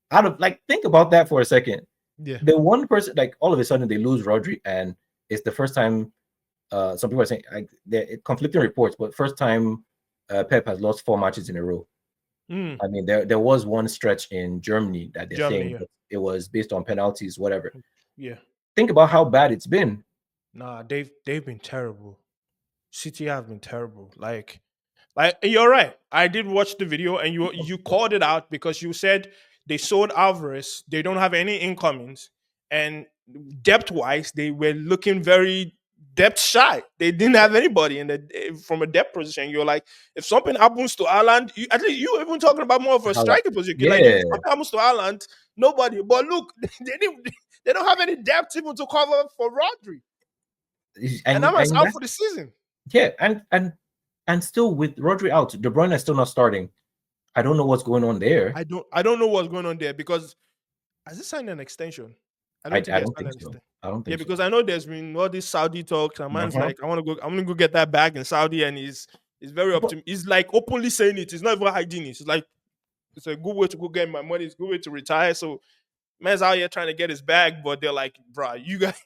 Out of like, think about that for a second. yeah. The one person, like, all of a sudden they lose Rodri, and it's the first time. Some people are saying like conflicting reports, but first time Pep has lost 4 matches in a row. Mm, I mean, there was one stretch in Germany that they're Germany. saying Yeah, that it was based on penalties, whatever. yeah. Think about how bad it's been. Nah, they've been terrible. City have been terrible. Like you're right. I did watch the video, and you called it out because you said they sold Alvarez. They don't have any incomings, and depth wise, they were looking very depth shy. They didn't have anybody in the from a depth position. You're like, if something happens to Ireland, at least you even talking about more of a How that, striker position. Like if yeah, something happens to Ireland, nobody. But look, they didn't. They don't have any depth even to cover for Rodri, and that was and out that's for the season. yeah, and still with Rodri out, De Bruyne is still not starting. I don't know what's going on there. I don't know what's going on there because has he signed an extension? I don't think I he has don't signed think an so. extension. I don't Yeah, think so. because I know there's been all these Saudi talks, and man's Uh-huh. like, I'm gonna go get that bag in Saudi, and he's very But optimistic. He's like openly saying it. He's not even hiding it. It's like it's a good way to go get my money. It's a good way to retire. So man's out here trying to get his bag, but they're like, bruh, you guys,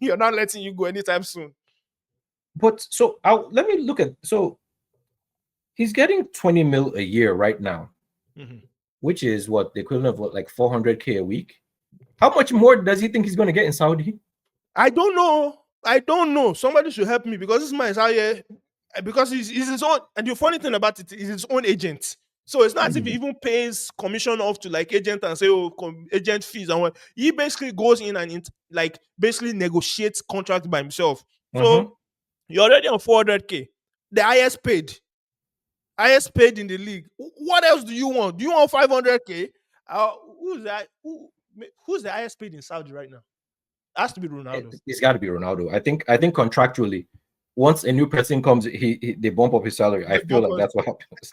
you're not letting you go anytime soon. so let me look at so he's getting 20 mil a year right now, Mhm. which is what the equivalent of what, like 400K a week. How much more does he think he's going to get in Saudi? I don't know. I don't know. Somebody should help me because this man is out here because he's his own. And the funny thing about it is his own agent. So it's not as if he even pays commission off to like agent and say, oh, agent fees and what. He basically goes in and like basically negotiates contract by himself. Mm-hmm. So you're already on 400K, the highest paid in the league. What else do you want? Do you want 500K? Who's that? Who's the highest paid in Saudi right now? Has to be Ronaldo. It's got to be Ronaldo. I think contractually, once a new person comes, they bump up his salary. I They feel bump like us. that's what happens.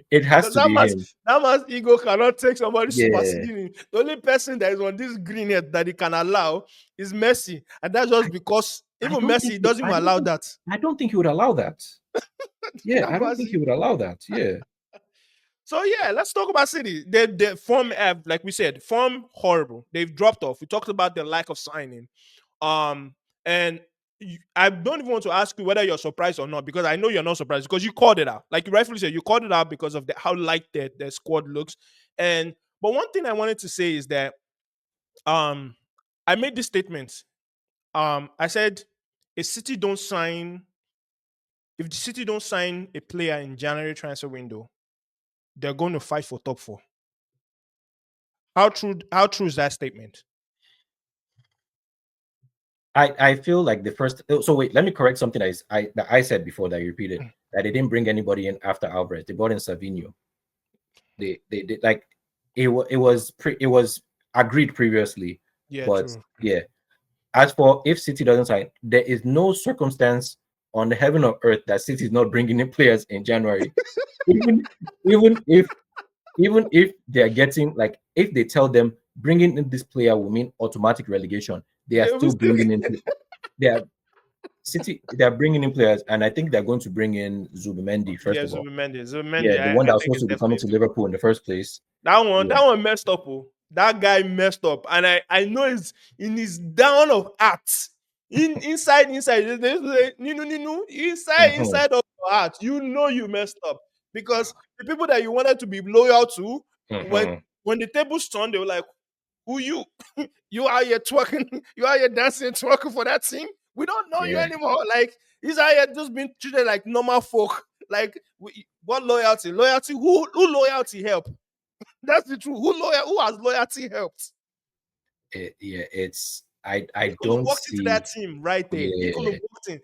It has Because to be him. that man's ego cannot take somebody Yeah. superseding him. The only person that is on this green earth that he can allow is Messi, and that's I, just because I even don't Messi think doesn't even allow that. I don't think he would allow that. Yeah, That I don't was think he it. would allow that. Yeah. So yeah, let's talk about City. Their form, like we said, form horrible. They've dropped off. We talked about the lack of signing. And I don't even want to ask you whether you're surprised or not because I know you're not surprised because you called it out. Like you rightfully said, you called it out because of how light their squad looks. And but one thing I wanted to say is that um I made this statement. I said if City don't sign, if the City don't sign a player in January transfer window, they're going to fight for top four. How true is that statement? I feel like the first. So wait, let me correct something that I said before that you repeated, that they didn't bring anybody in after Alvarez. They brought in Savinho. They did like it was agreed previously, Yeah, but true. yeah. As for if City doesn't sign, there is no circumstance on the heaven or earth that City is not bringing in players in January. Even even if even if they're getting, like, if they tell them bringing in this player will mean automatic relegation, they are They will still still bringing in. They are City. They are bringing in players, and I think they're going to bring in Zubimendi first yeah, of all. Zubimendi. Yeah, Zubimendi, the one I that was think supposed it's to be coming definitely to to go. Liverpool in the first place. That one, Yeah. that one messed up. Oh. That guy messed up, and I know it's in his down of heart. Inside, Mhm, inside of your heart, you know you messed up because the people that you wanted to be loyal to, when mhm. when the tables turned, they were like, "Who you? You out here twerking? You out here dancing, twerking for that team? We don't know you Yeah, anymore." Like he's out here just being treated like normal folk. Like what loyalty? Loyalty? Who loyalty help? That's the truth. Who has loyalty helped? yeah. It's He I could have don't walked into see. that team right there. He could have Yeah, walked in.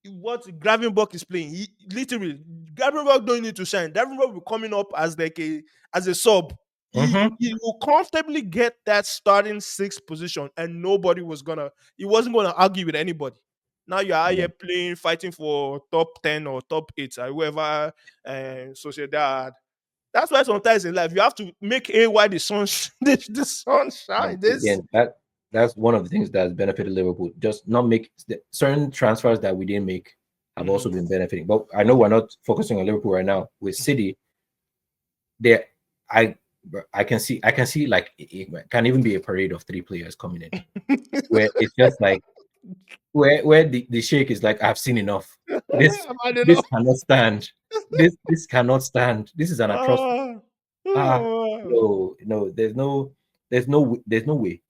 what Gravenberch is playing. He literally Gravenberch don't need to shine. Gravenberch will be coming up as like a sub. Mm-hmm. He will comfortably get that starting sixth position, and he wasn't gonna argue with anybody. Now you're out Yeah. here playing, fighting for top 10 or top 8, or whoever Sociedad. That's why sometimes in life you have to make a why the sun the sun shine. And This again, that's one of the things that's benefited Liverpool. Just not make certain transfers that we didn't make have also Mhm. been benefiting. But I know we're not focusing on Liverpool right now. With City, there, I I can see like it can even be a parade of three players coming in where it's just like where the shake is like, I've seen enough. This I've had this enough. cannot stand. This cannot stand. This is an atrocity. Ah. Ah, Ah. no, there's no way.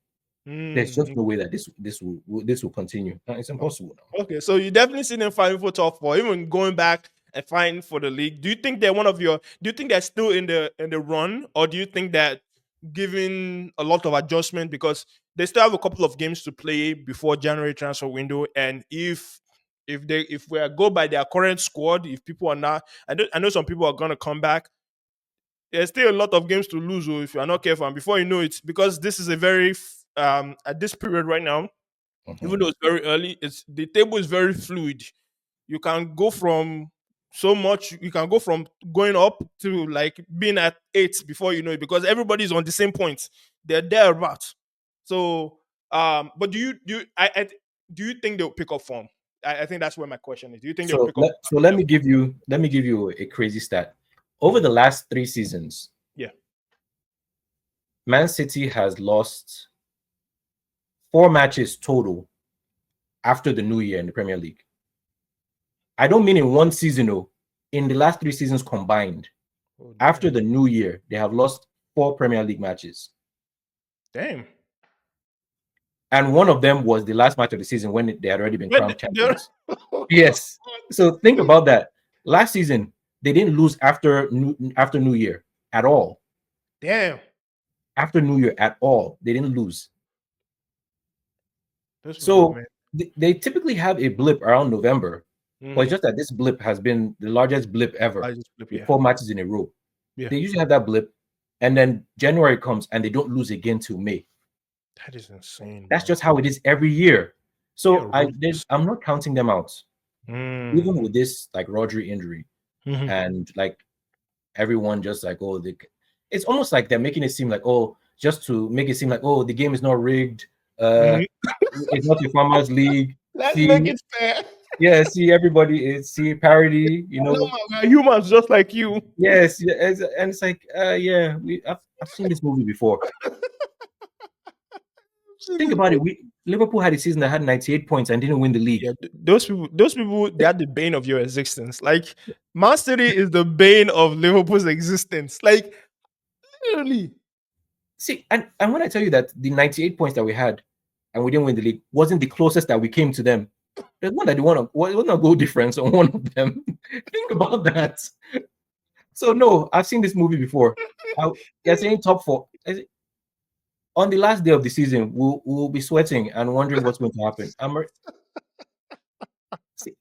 There's just Mm. no way that this will continue. It's impossible now. Okay, so you definitely see them fighting for top four, even going back and fighting for the league. Do you think they're one of your? Do you think they're still in the run, or do you think that given a lot of adjustment because they still have a couple of games to play before January transfer window, and if we are go by their current squad, if people are not, I know some people are gonna come back. There's still a lot of games to lose, if you are not careful. And before you know it, because this is a very at this period right now, even Mhm. though it's very early, it's the table is very fluid. You can go from so much, you can go from going up to like being at 8 before you know it, because everybody's on the same point. They're there about. So but do you think they'll pick up form? I think that's where my question is. Do you think they'll So pick up let level? me give you a crazy stat. Over Mhm. the last 3 seasons, Yeah. Man City has lost 4 matches total after the new year in the Premier League. I don't mean in one season, no. In the last 3 seasons combined, Oh after damn. the new year, they have lost 4 Premier League matches. Damn. And one of them was the last match of the season when they had already been When crowned they're champions. Yes. So think about that. Last season, they didn't lose after New Year at all. damn. After New Year at all, they didn't lose. Those people, So man. they typically have a blip around November, but it's Mm-hmm. just that this blip has been the largest blip ever I just flip, with yeah. 4 matches in a row. Yeah. They usually have that blip, and then January comes and they don't lose again till May. That is insane, That's bro. just how it is every year. They are So ruthless. I'm not counting them out, Mm. even with this like Rodri injury Mm-hmm. and like everyone just like, oh, it's almost like they're making it seem like, oh, just to make it seem like, oh, the game is not rigged. Uh, Mhm. it's not the farmers league. Let's make See, it fair. yeah, see, everybody is see parody, No, we're humans just like you. Yes, yeah, and it's like, yeah, I've seen this movie before. Think about it. Liverpool had a season that had 98 points and didn't win the league. Yeah, those people, they are the bane of your existence. Like, Man City is the bane of Liverpool's existence. Like, literally. See, and when I tell you that the 98 points that we had and we didn't win the league wasn't the closest that we came to them. There's one that wasn't a goal difference on one of them. Think about that. So no, I've seen this movie before. You're saying top four. On the last day of the season, we'll be sweating and wondering what's going to happen. See,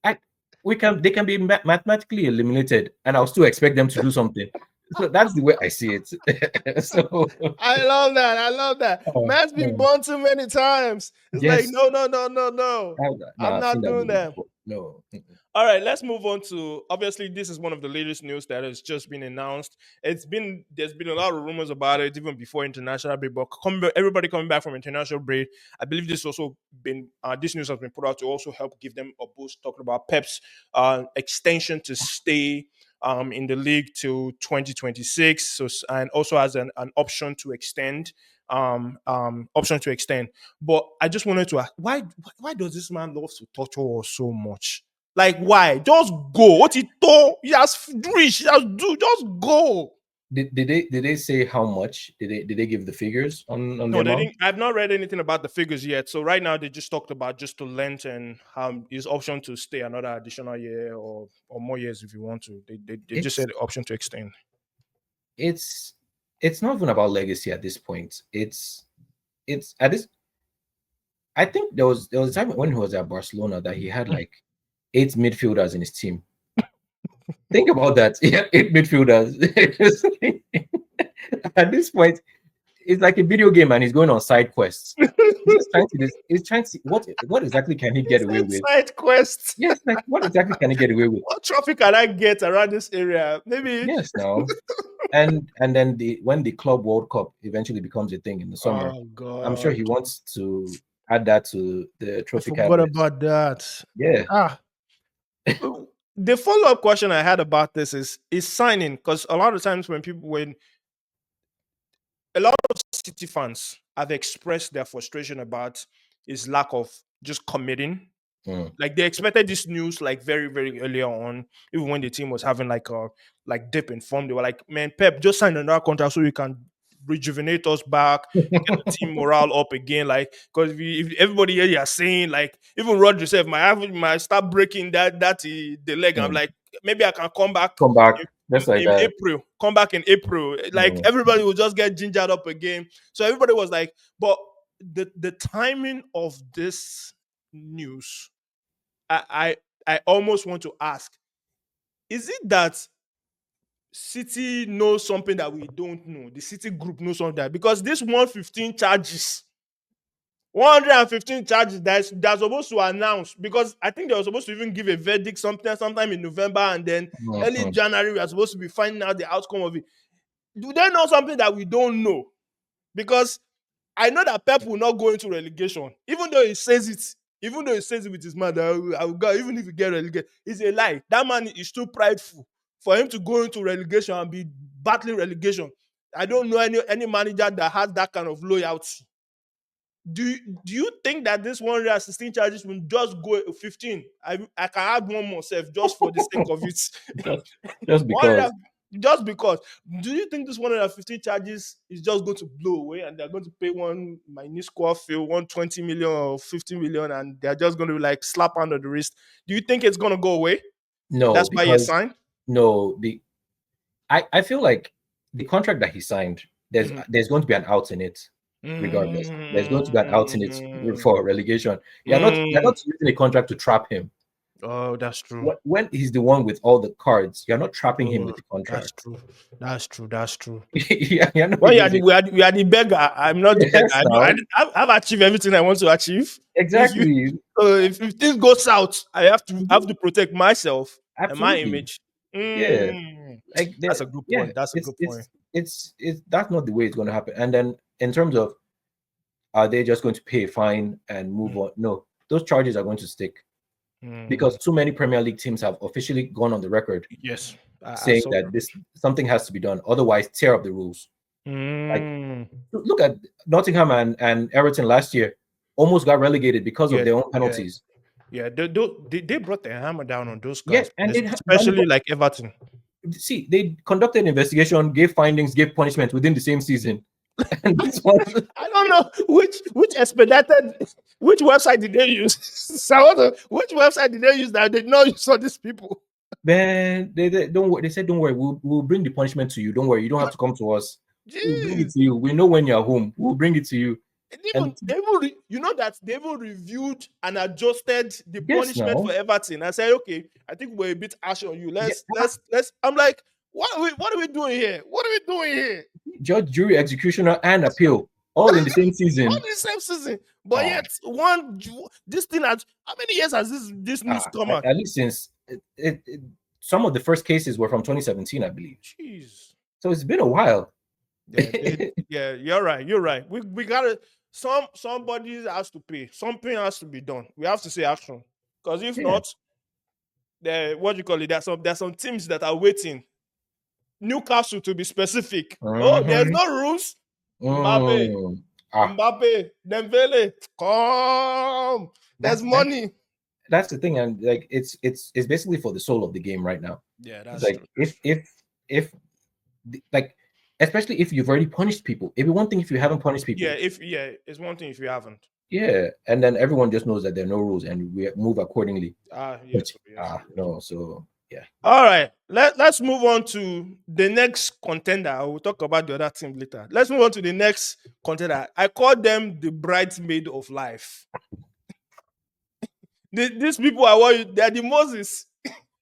they can be mathematically eliminated, and I'll still expect them to do something. So that's the way I see it. So I love that. I love that. Man's been no, born too many times. It's like, yes, no, no, no, no, no. no, I'm I've seen not that doing movie that. before. No, mm-mm. All right, let's move on to, obviously this is one of the latest news that has just been announced. There's been a lot of rumors about it even before international break, but everybody coming back from international break, I believe this also been this news has been put out to also help give them a boost. Talking about Pep's extension to stay in the league till 2026, so and also has an option to extend. Option to extend. But I just wanted to ask, why does this man love to torture us so much? Like, why? Just go. What he told, he has reached, he has do, just go. Did they say how much? Did they give the figures on the No, they amount? didn't. I've not read anything about the figures yet. So right now they just talked about just to length and his option to stay another additional year or more years if you want to. They just It's said the option to extend. it's it's not even about legacy at this point. It's at this. I think there was a time when he was at Barcelona that he had like 8 midfielders in his team. Think about that. Yeah, 8 midfielders. At this point, it's like a video game, and he's going on side quests. He's just trying to this. He's trying to see what exactly can he He get away said with. side quest. Yes, like what exactly can he get away with? What trophy can I get around this area? Maybe. Yes, now. And then when the Club World Cup eventually becomes a thing in the summer, Oh I'm sure God. he wants to add that to the I trophy forgot cabinet. about that. Yeah. Ah. The follow-up question I had about this is signing, because a lot of times when a lot of City fans have expressed their frustration about his lack of just committing. Mm. Like they expected this news like very, very early on, even when the team was having like a like dip in form. They were like, man, Pep, just sign another contract so you can rejuvenate us back, get the team morale up again. Like, because if everybody here are saying like, even Rodri said, my start breaking the leg. I'm Mm. like, maybe I can come back Come back. in, Just like in that. April. Come back in April. Like Mm. everybody will just get gingered up again. So everybody was like, but the timing of this news, I I almost want to ask: is it that City knows something that we don't know? The City group knows something that, because this 115 charges that's supposed to announce, because I think they were supposed to even give a verdict sometime in November, and then early Mhm. January we are supposed to be finding out the outcome of it. Do they know something that we don't know? Because I know that Pep will not go into relegation, even though he says it. Even though he says it with his mouth, I will go, even if he get relegated. It's a lie. That man is too prideful for him to go into relegation and be battling relegation. I don't know any manager that has that kind of loyalty. Do you think that this 116 charges will just go 15? I can add one more self just for the sake of it. just, just One because. hundred, just because. Do you think this 115 charges is just going to blow away and they're going to pay one my new squad fee 120 million or 50 million, and they're just going to like slap under the wrist? Do you think it's going to go away? No, That's why you because signed. no, I feel like the contract that he signed, Mhm. there's going to be an out in it, regardless. There's going to be an out in it Mm. for relegation. You're Mm. not using a contract to trap him. Oh, that's true. When he's the one with all the cards, you're not trapping him Oh, with the that's contract. true. That's true. That's true. You're not When using. we are the beggar, I'm not the beggar. Yes, now. I've achieved everything I want to achieve. If you Exactly. if things go south, I have to protect myself and my Absolutely. image. Yeah. Mm, Like that's a good yeah, point. That's a good point. it's that's not the way it's going to happen. And then in terms of, are they just going to pay a fine and move Mm, on? No, those charges are going to stick, mm, because too many Premier League teams have officially gone on the record yes, I saying saw that that. this something has to be done, otherwise tear up the rules. Like Mm, look at Nottingham and Everton last year, almost got relegated because of yeah, their own yeah, penalties. yeah. They brought the hammer down on those Yeah, guys, and especially like Everton. see, they conducted an investigation, gave findings, gave punishment within the same season. And this one, I don't know which expedited which website did they use. Which website did they use that they know you saw these people? man, they don't worry. They said, don't worry, we'll bring the punishment to you. Don't worry, you don't have to come to us. We'll bring it Jeez. to you. We know when you're home. We'll bring it to you. And And you know that they even reviewed and adjusted the yes, punishment for now, Everton. I said, okay, I think we're a bit harsh on you. yeah, Let's. I'm like, what are we doing here? What are we doing here? judge, jury, executioner, and appeal all in the same All season. in the same season, but Ah, yet this thing has, how many years has this news come out? at least since some of the first cases were from 2017, I believe. Jeez. So it's been a while. Yeah, yeah, you're right. You're right. We gotta somebody has to pay. Something has to be done. We have to say action. Because if Yeah. not, what do you call it? There's some teams that are waiting. Newcastle to be specific. Oh, there's Mhm. no rules. Mbappe, Mm. Ah, Dembele, come. There's that's money. that's the thing, and like it's basically for the soul of the game right now. Yeah, It's that's like true. That's true. if like, especially if you've already punished people. It'd be one thing if you haven't punished Yeah, people. it's one thing if you haven't. Yeah, and then everyone just knows that there are no rules and we move accordingly. But Yes, yes. no, so yeah. All right, let's move on to the next contender. I will talk about the other team later. Let's move on to the next contender. I call them the bridesmaid of life. These people are what they are the Moses.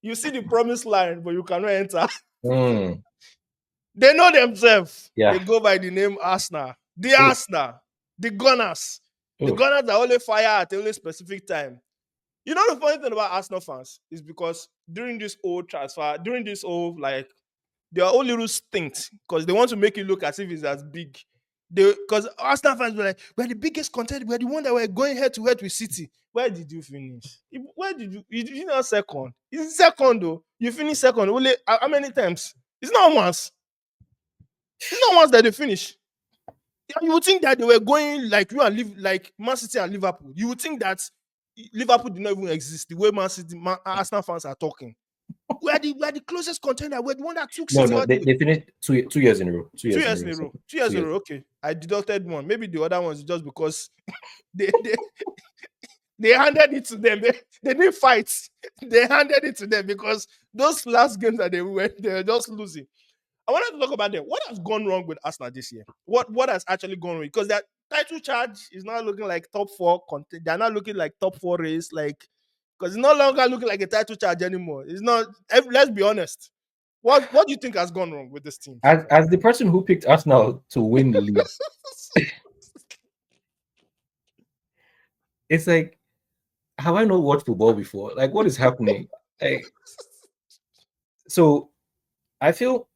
You see the promised land, but you cannot enter. Mm, They know themselves. They yeah. go by the name Arsenal. The Oh, Arsenal. The Gunners. The oh. Gunners are only fire at only specific time. You know the funny thing about Arsenal fans is because during this old transfer, during this old like they are all little stinks because they want to make it look as if it's as big. They because Arsenal fans were like, we're the biggest contender, we're the one that were going head to head with City. Where did you finish? Where did you not second? It's second though. You finished second. Only how many times? It's not once. It's not once that they finish. Yeah, you would think that they were going like you and live like Man City and Liverpool. You would think that Liverpool did not even exist. The way Arsenal fans are talking. We're the closest contender. We're the one that took No, City no, all the they, way. they finished 2 years in a row. Two Two years in a years row. in a row. 2 Two years in a years. row. Okay. I deducted one. Maybe the other ones just because they they, they handed it to them. They didn't fight. They handed it to them because those last games that they were just losing. I wanted to talk about them. What has gone wrong with Arsenal this year? What has actually gone wrong? Because that title charge is not looking like top four. They're not looking like top four race. Like because it's no longer looking like a title charge anymore. It's not. Let's be honest. What do you think has gone wrong with this team so far? As the person who picked Arsenal to win the league, it's like, have I not watched football before? Like, what is happening? Like, so I feel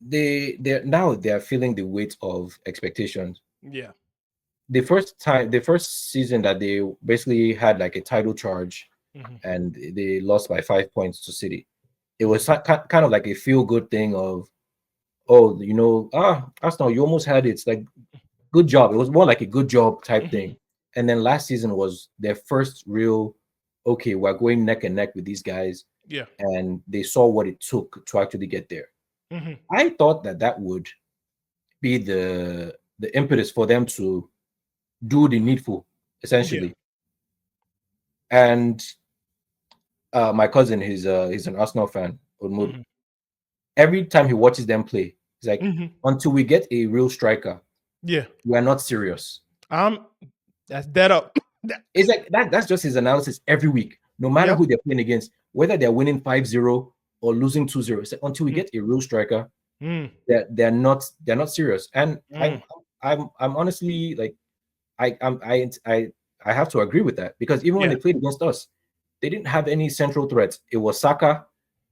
they're feeling the weight of expectations. Yeah. The first season that they basically had like a title charge Mhm. and they lost by 5 points to City. It was kind of like a feel good thing of, oh, Arsenal, you almost had it. It's like, good job. It was more like a good job type Mhm. thing. And then last season was their first real, okay, we're going neck and neck with these guys, Yeah. and they saw what it took to actually get there. Mhm. I thought that would be the impetus for them to do the needful, Yeah. essentially. And my cousin, he's an Arsenal fan. Odmud. Mhm. Every time he watches them play, he's like, Mhm. until we get a real striker, Yeah. we are not serious. Um. That's dead up. It's like that's just his analysis every week, no matter Yep. who they're playing against, whether they're winning 5-0 or losing 2-0. It's like, until we get a real striker, Mm. they're not serious. And Mm. I'm honestly like, I have to agree with that, because even when Yeah. they played against us, they didn't have any central threats. It was Saka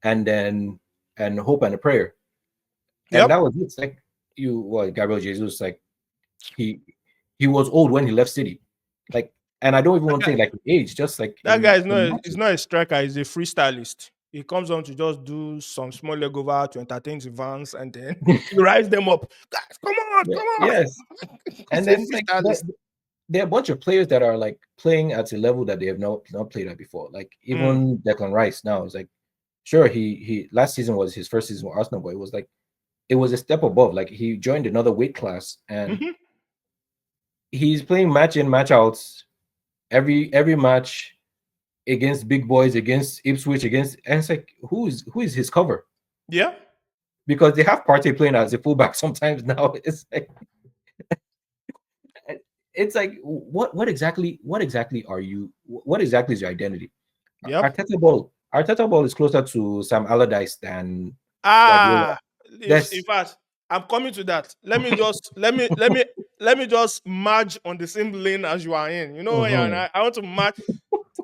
and then and hope and a prayer. And Yep. that was it. It's like, Gabriel Jesus, like, he he was old when he left City. Like, and I don't even That want to guy, say like age, just like that guy in is matches. not a striker. He's a freestylist. He comes on to just do some small leg over to entertain the fans, and then he rise them up. Guys, come on, Yeah, come on. yes. He's And a then like freestylist. there are a bunch of players that are like playing at a level that they have not played at before. Like Mm. even Declan Rice now is like, sure, he last season was his first season with Arsenal, but it was a step above. Like, he joined another weight class and Mhm. he's playing match in, match outs every match against big boys, against Ipswich, and it's like, who is his cover? Yeah. Because they have Partey playing as a fullback sometimes now. It's like what exactly are you? What exactly is your identity? Yep. Arteta ball is closer to Sam Allardyce than Guardiola. Ah, in That's fact, I'm coming to that. Let me just merge on the same lane as you are in. You know, and Mhm. I want to merge.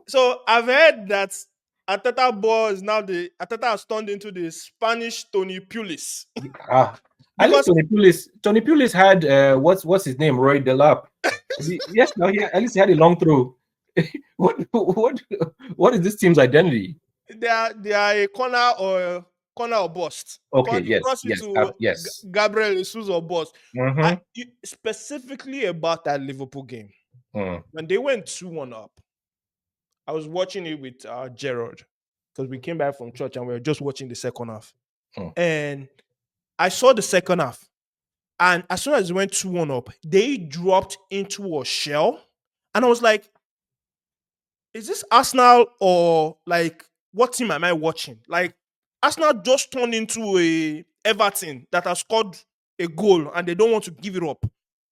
So I've heard that Ateta ball is now Ateta has turned into the Spanish Tony Pulis ah, at least because Tony Pulis had what's his name, Roy Delap. Yes, now at least he had a long throw. What is this team's identity? they are a corner or bust. Okay, You yes, cross it yes, to yes. Gabriel Jesus or bust. Mm-hmm. Specifically about that Liverpool game Mm, when they went 2-1 up. I was watching it with Gerald because we came back from church and we were just watching the second half. mm. And I saw the second half. And as soon as it went 2-1 up, they dropped into a shell. And I was like, is this Arsenal or like what team am I watching? Like Arsenal just turned into a Everton that has scored a goal and they don't want to give it up.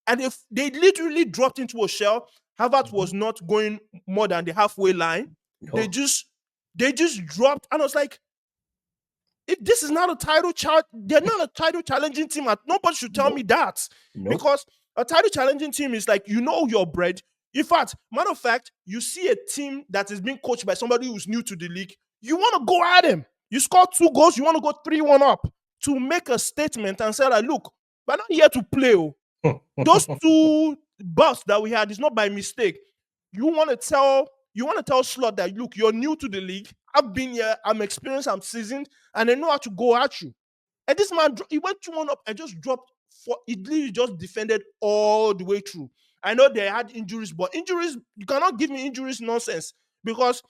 And if they literally dropped into a shell, Havertz Mhm. was not going more than the halfway line. They No, just they just dropped, and I was like, if this is not a title challenge, they're not a title challenging team. Nobody should tell me nope, that, nope. because a title challenging team is like, your bread. In fact, matter of fact, you see a team that is being coached by somebody who's new to the league, you want to go at him. You score 2 goals, you want to go 3-1 up to make a statement and say like, look, we're not here to play. Oh. Those two busts that we had is not by mistake. You want to tell Slot that, look, you're new to the league. I've been here, I'm experienced, I'm seasoned, and I know how to go at you. And this man, he went 2-1 up and just dropped for it. Literally just defended all the way through. I know they had injuries, but injuries, you cannot give me injuries nonsense, because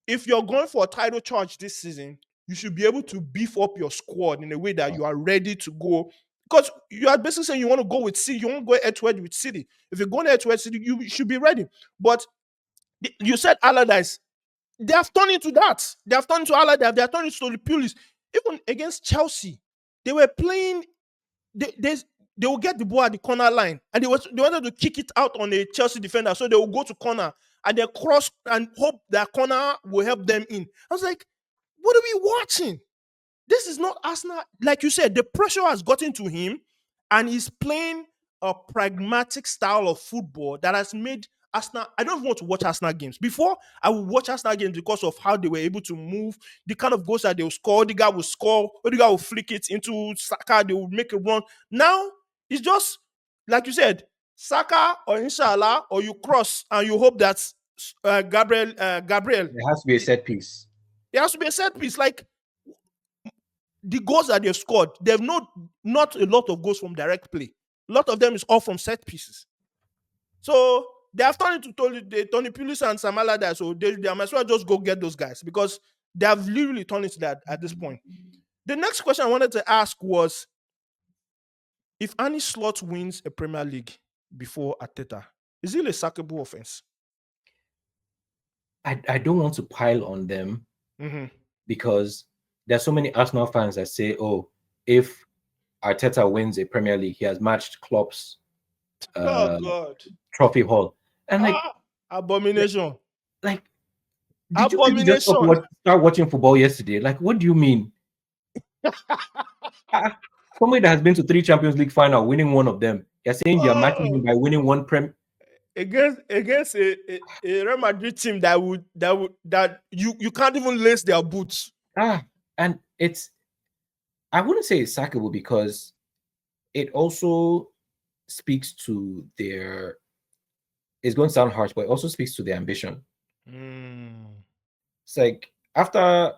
if you're going for a title charge this season, you should be able to beef up your squad in a way that you are ready to go. Because you are basically saying you want to go with City, you want to go head to head with City. If you're going head to head City, you should be ready. But you said Allardyce, they have turned into that. They have turned into Allardyce, they have turned into the Pulis. Even against Chelsea, they were playing, they will get the ball at the corner line, and they wanted to kick it out on a Chelsea defender, so they will go to corner and they cross and hope that corner will help them in. I was like, what are we watching? This is not Arsenal. Like you said, the pressure has gotten to him, and he's playing a pragmatic style of football that has made Arsenal. I don't want to watch Arsenal games. Before, I would watch Arsenal games because of how they were able to move, the kind of goals that they will score. The guy will score, or the guy will flick it into Saka, they will make a run. Now, it's just, like you said, Saka or Inshallah, or you cross and you hope that Gabriel, There has to be a set piece. there has to be a set piece. Like, the goals that they've scored, they've not a lot of goals from direct play. A lot of them is all from set pieces. So they have turned into Tony Pulis and Sam Allardyce, so they might as well just go get those guys, because they have literally turned into that at this point. The next question I wanted to ask was, if Arne Slot wins a Premier League before Arteta, is it a sackable offense? I don't want to pile on them Mm-hmm. because there's so many Arsenal fans that say, oh, if Arteta wins a Premier League, he has matched Klopp's Oh uh, God. trophy haul. And Ah, abomination. like, did you people just Abomination. start watching football yesterday? Like, what do you mean? Ah, somebody that has been to 3 Champions League final, winning one of them, you're saying you're matching him Oh, by winning one against a Real Madrid team that you can't even lace their boots. and I wouldn't say it's sackable because it also speaks to their. It's going to sound harsh, but it also speaks to their ambition. Mm. It's like after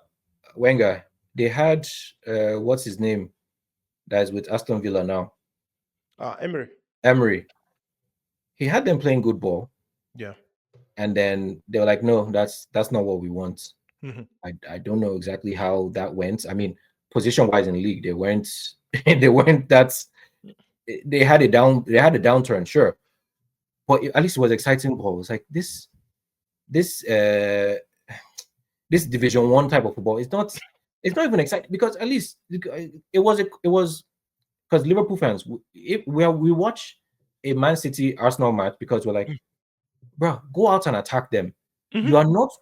Wenger, they had what's his name that is with Aston Villa now, Emery. Emery. He had them playing good ball, Yeah. and then they were like, "No, that's not what we want." Mhm. I don't know exactly how that went. I mean, position wise in the league, they weren't they weren't that's they had a downturn, sure, but at least it was exciting ball. It's like this this Division One type of football. It's not even exciting because at least it was because Liverpool fans, if we watch a Man City Arsenal match because we're like, bro, go out and attack them. Mhm.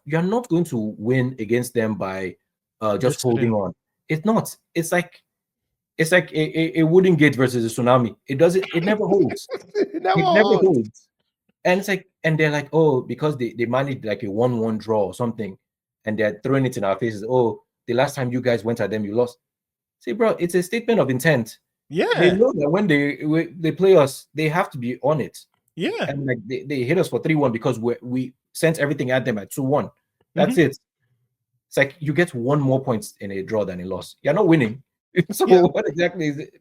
You're not going to win against them by just Just holding sitting. on. It's not. It's like a wooden gate versus a tsunami. It doesn't. It never holds. Never It never hold. holds. And it's like, and they're like, oh, because they managed like a 1-1 draw or something, and they're throwing it in our faces. Oh, the last time you guys went at them, you lost. See, bro, it's a statement of intent. They Yeah. know that when they play us, they have to be on it. Yeah. And like they hit us for 3-1 because we sent everything at them at 2-1. That's Mhm. it. It's like you get one more points in a draw than a loss. You're not winning. So Yeah. what exactly is it?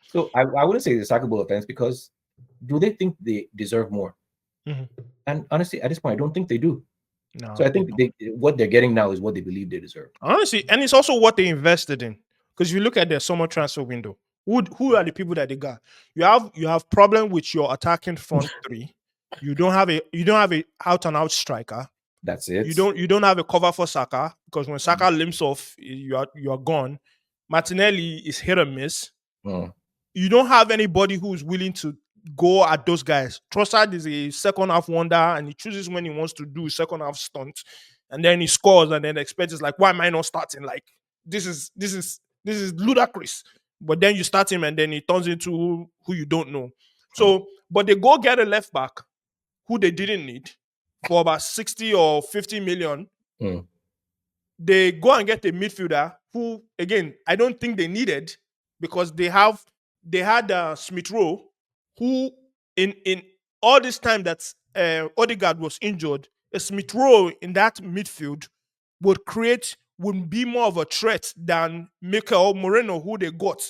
So I wouldn't say it's a sackable offense because do they think they deserve more? Mhm. And honestly, at this point, I don't think they do. So No, I they think don't. what they're getting now is what they believe they deserve. Honestly, and it's also what they invested in. Because you look at their summer transfer window, who are the people that they got? You have problem with your attacking front three. You don't have a out and out striker. That's You it. don't have a cover for Saka, because when Saka limps off, you are gone. Martinelli is hit or miss. Mm. You don't have anybody who's willing to go at those guys. Trossard is a second half wonder, and he chooses when he wants to do second half stunt, and then he scores, and then expect is like, why am I not starting? Like this is ludicrous. But then you start him, and then he turns into who you don't know. Hmm. So, but they go get a left back who they didn't need for about 60 or 50 million. Hmm. They go and get a midfielder who, again, I don't think they needed because they had Smith Rowe, who in all this time that Odegaard was injured, a Smith Rowe in that midfield would be more of a threat than Mikel Moreno, who they got.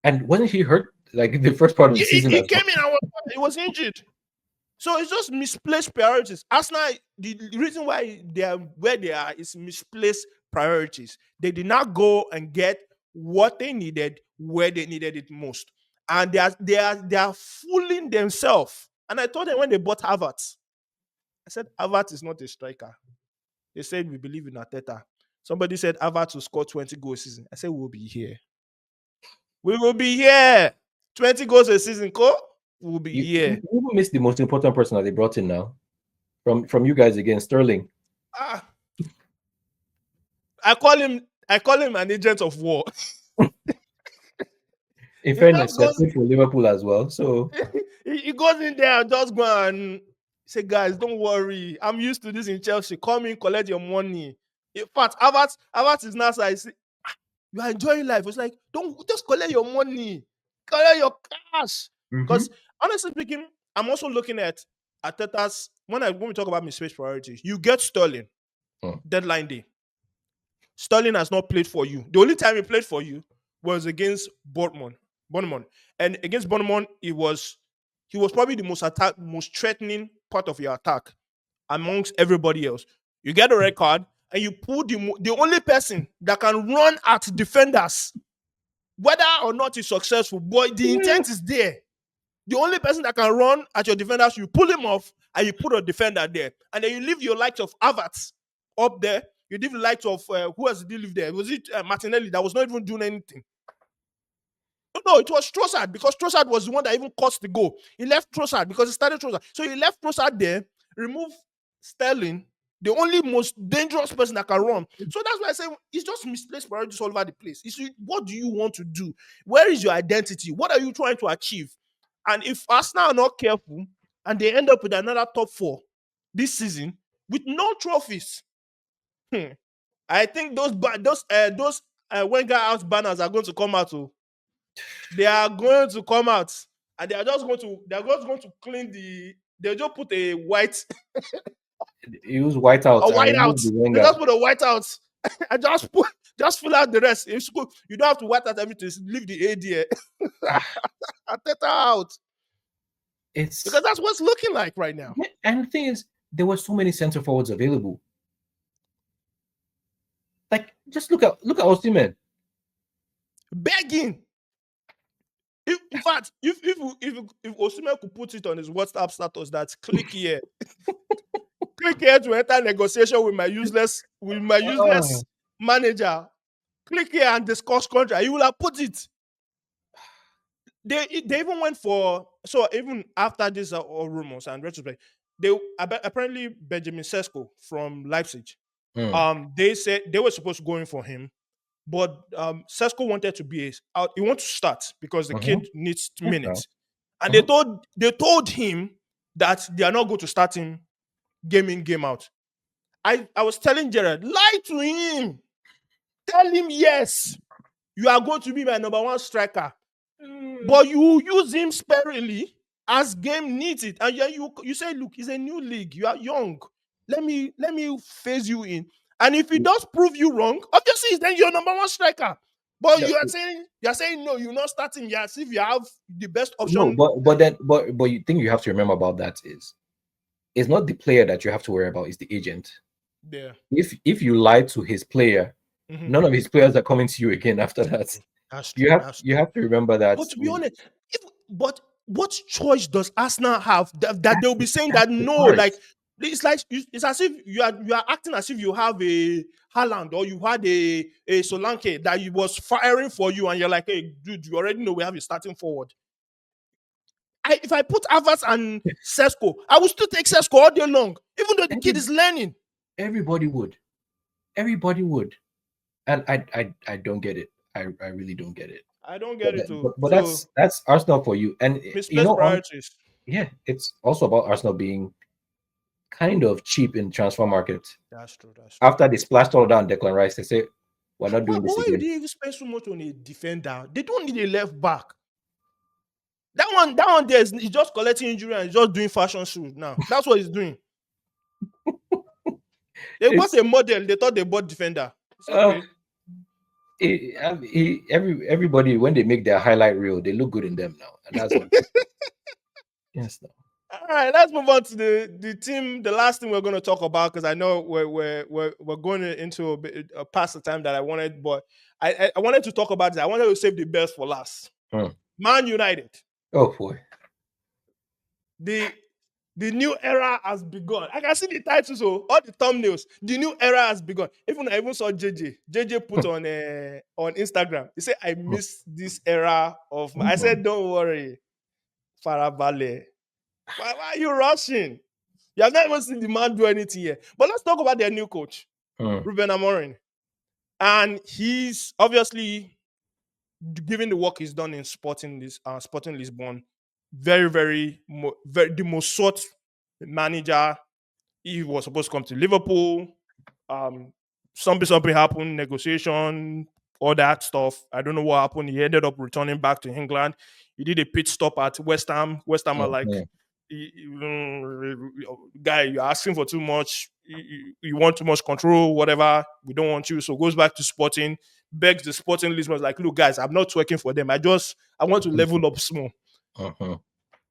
And wasn't he hurt like the first part of the He, season he as well? came in and he was injured. So it's just misplaced priorities. Arsenal, the reason why they are where they are is misplaced priorities. They did not go and get what they needed where they needed it most, and they are fooling themselves. And I told them when they bought Havertz, I said Havertz is not a striker. They said we believe in Arteta. Somebody said Havertz will score 20 goals a season. I said we'll be here. We will be here. 20 goals a season, co. We'll be here. You missed the most important person that they brought in now from you guys again, Sterling. Ah, I call him an agent of war. In He fairness, just he has goes played for Liverpool as well. So he goes in there and just go and say, guys, don't worry. I'm used to this in Chelsea. Come in, collect your money. In fact, Havertz is now saying, you are enjoying life. It's like, don't just collect your money, collect your cash. Because honestly speaking, I'm also looking at Arteta's when we talk about misplaced priorities. You get Sterling deadline day. Sterling has not played for you. The only time he played for you was against Bournemouth. And against Bournemouth, he was probably the most threatening part of your attack amongst everybody else. You get a red card, and you pull the only person that can run at defenders, whether or not he's successful, but the intent is there. The only person that can run at your defenders, you pull him off and you put a defender there. And then you leave your likes of Havertz up there. You leave the likes of, who else did you leave there? Was it Martinelli that was not even doing anything? No, it was Trossard, because Trossard was the one that even caused the goal. He left Trossard because he started Trossard. So he left Trossard there, remove Sterling, the only most dangerous person that can run. So that's why I say it's just misplaced priorities all over the place. What do you want to do? Where is your identity? What are you trying to achieve? And if Arsenal are not careful and they end up with another top four this season with no trophies, I think those Wenger House banners are going to come out. They are going to come out, and they're just going to clean they'll just put a white use whiteout a and white out. remove the They winger. just put a white out and just fill out the rest. It's cool. You don't have to white out everything. Leave the A there. Arteta out. Because that's what's looking like right now. And the thing is, there were so many center forwards available. Like, just look at Osimhen. Begging. In fact, if Osimhen could put it on his WhatsApp status, that's click here. Click here to enter negotiation with my useless manager. Click here and discuss contract. You will have put it. They even went for, so even after this all rumors and retrospect, they apparently Benjamin Sesko from Leipzig. They said they were supposed to go in for him, but Sesko wanted to be out. He wants to start because the kid needs minutes, and they told him that they are not going to start him game in, game out. I was telling Gerard, lie to him. Tell him, yes, you are going to be my number one striker. But you use him sparingly as game needs it. And you say, look, it's a new league. You are young. Let me phase you in. And if he does prove you wrong, obviously then you're number one striker. But Yeah. you're saying no, you're not starting. You as if you have the best option. No, but you think you have to remember about that is it's not the player that you have to worry about, it's the agent. Yeah. If you lie to his player, none of his players are coming to you again after that. That's true. You have to remember that. But to be honest, but what choice does Arsenal have that they'll be saying that no, like it's as if you are acting as if you have a Haaland or you had a Solanke that he was firing for you, and you're like, hey, dude, you already know we have a starting forward. if I put Havertz and Sesko, I will still take Sesko all day long, even though the kid is learning. Everybody would. Everybody would. And I don't get it. I really don't get it. I don't get it too. But So that's Arsenal for you. And misplaced priorities. yeah, it's also about Arsenal being kind of cheap in transfer market. That's true. After they splashed all down Declan Rice, they say we're not doing this why again. would they even spend so much on a defender? They don't need a left back. That one there is he's just collecting injury and he's just doing fashion shoes now. That's what he's doing. They bought a model. They thought they bought defender. It's okay. Everybody when they make their highlight reel, they look good in them now, and that's what. Yes. No. All right, let's move on to the team. The last thing we're going to talk about, because I know we're going into a bit past the time that I wanted, but I wanted to talk about this. I wanted to save the best for last. Man United. Oh boy. The new era has begun. I can see the titles, all the thumbnails. The new era has begun. I even saw JJ. JJ put on Instagram. He said, "I miss this era of." I said, "Don't worry, Farabale. Why are you rushing? You have not even seen the man do anything here." But let's talk about their new coach, Ruben Amorim, and he's obviously given the work he's done in Sporting Lisbon. Very, very, the most sought manager. He was supposed to come to Liverpool. Something happened, negotiation, all that stuff. I don't know what happened. He ended up returning back to England. He did a pit stop at West Ham. West Ham are like, guy, you're asking for too much. You want too much control, whatever. We don't want you. So goes back to Sporting, begs the Sporting Lisbon, like, look, guys, I'm not working for them. I want to level up small.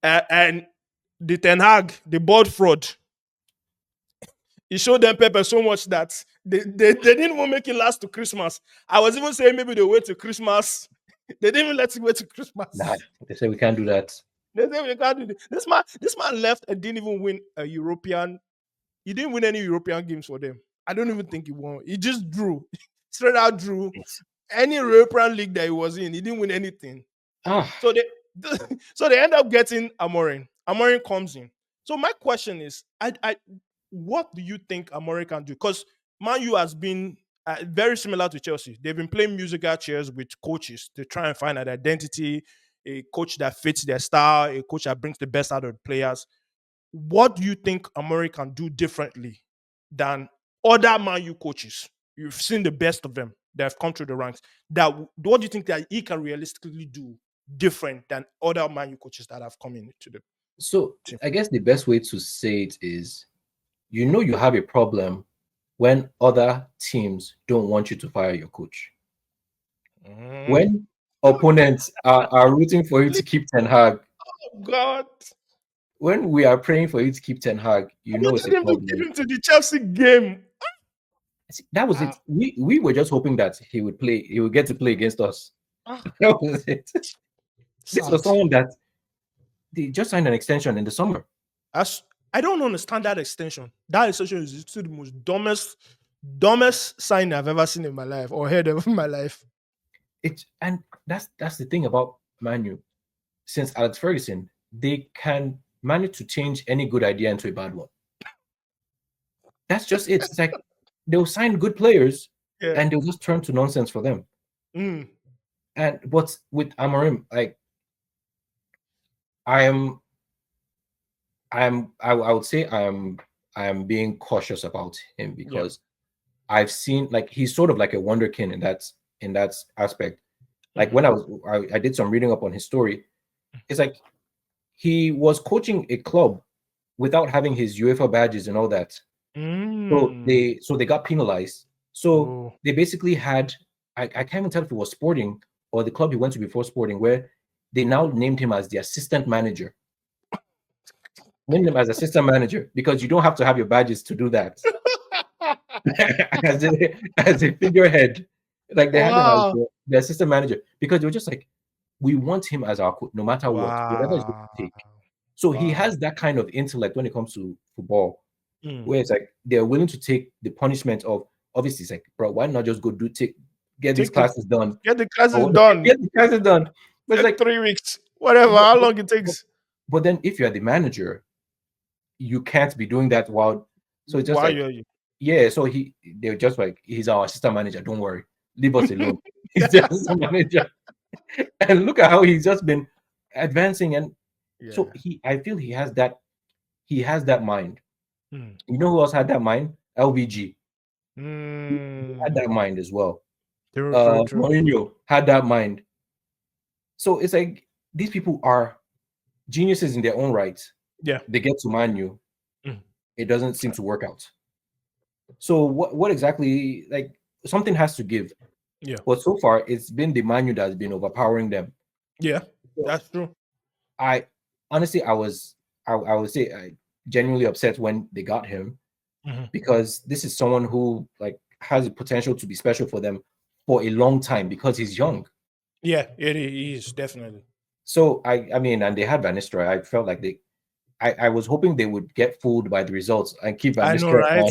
And the Ten Hag, the board fraud, he showed them pepper so much that they didn't even make it last to Christmas. I was even saying maybe they wait to Christmas. They didn't even let it wait to Christmas. Nah, they said we can't do that. They said we can't do this. This man left and didn't even win a European. He didn't win any European games for them. I don't even think he won. He just drew. Straight out drew. Any European league that he was in, he didn't win anything. So they end up getting Amorim. Amorim comes in. So my question is, what do you think Amorim can do? Because Man U has been very similar to Chelsea. They've been playing musical chairs with coaches to try and find an identity, a coach that fits their style, a coach that brings the best out of the players. What do you think Amorim can do differently than other Man U coaches? You've seen the best of them. They have come through the ranks. What do you think that he can realistically do different than other Man U coaches that have come into the team? I guess the best way to say it is, you have a problem when other teams don't want you to fire your coach. When opponents are rooting for you to keep Ten Hag. Oh God. When we are praying for you to keep Ten Hag, it's a problem. Keep him to the Chelsea game. That was it. We were just hoping that he would get to play against us. That was it. This was someone that they just signed an extension in the summer. I don't understand that extension. That extension is the most dumbest sign I've ever seen in my life or heard of in my life. And that's the thing about Man U. Since Alex Ferguson, they can manage to change any good idea into a bad one. That's just it. It's like they'll sign good players and they'll just turn to nonsense for them. But with Amorim, like I would say I am being cautious about him because I've seen, like, he's sort of like a wonderkin in that aspect. Like when I did some reading up on his story, it's like he was coaching a club without having his UEFA badges and all that. So they got penalized. So they basically had, I can't even tell if it was Sporting or the club he went to before Sporting, where they now named him as the assistant manager. Named him as assistant manager because you don't have to have your badges to do that. as a figurehead, like they had him as the assistant manager because they were just like, we want him as our coach no matter what, whatever it's going to take. So he has that kind of intellect when it comes to football, where it's like they're willing to take the punishment of, obviously it's like, bro, why not just go get these classes done? Get the classes done. Get the classes done. But it's like 3 weeks, whatever, how long it takes. But then if you're the manager, you can't be doing that while. So it's just Why like, are you? yeah. So they're just like, he's our assistant manager. Don't worry, leave us alone. He's the assistant manager, and look at how he's just been advancing. And so Yeah. I feel he has that mind. Mm. You know who else had that mind? LVG had that Mm. mind as well. True, true, true. Mourinho had that mind. So it's like these people are geniuses in their own right. Yeah. They get to Manu, Mm. it doesn't seem to work out. So what exactly, like, something has to give. Yeah. But so far it's been the Manu that's been overpowering them. Yeah. So That's true. I honestly I would say I genuinely upset when they got him, Mhm. because this is someone who like has the potential to be special for them for a long time because he's young. Yeah, it is definitely. So I mean, and they had Van Nistelrooy. I felt like I was hoping they would get fooled by the results and keep Van I know, Nistelrooy right?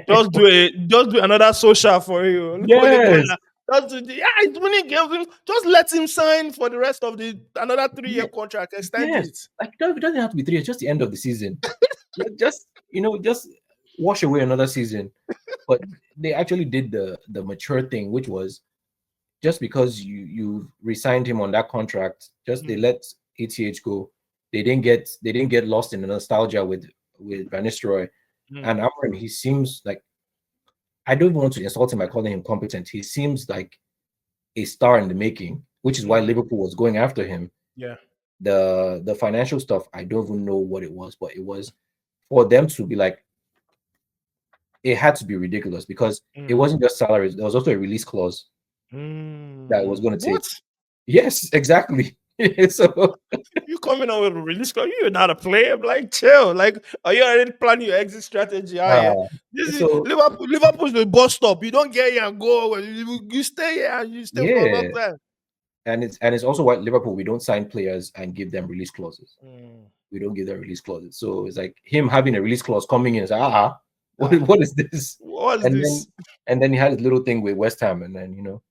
on. Just do another social for you. Look what they do. Yes. Yeah, it's winning games. Just let him sign for the rest of the another 3 year Yeah. contract. Extend Yes. it. Like, it doesn't have to be 3 years, just the end of the season. Just, just wash away another season. But they actually did the mature thing, which was, just because you resigned him on that contract, just they Mm, let ATH go. They didn't get lost in the nostalgia with Van Nistelrooy. mm, And Amorim, he seems like, I don't even want to insult him by calling him competent. He seems like a star in the making, which is why mm, Liverpool was going after him. yeah. The financial stuff, I don't even know what it was, but it was for them to be like, it had to be ridiculous, because it Mm, wasn't just salaries. There was also a release clause that it was going to take. What? Yes, exactly. So You coming out with a release clause? You're not a player. Like, chill. Like, are you already planning your exit strategy out uh, here? This is so Liverpool. Liverpool's the bus stop. You don't get here and go. You stay here and you stay for a long yeah, time. and it's also why Liverpool, we don't sign players and give them release clauses. Mm. We don't give them release clauses. So it's like him having a release clause coming in. It's like, what Ah, what is this? what's And then this? he had his little thing with West Ham, and then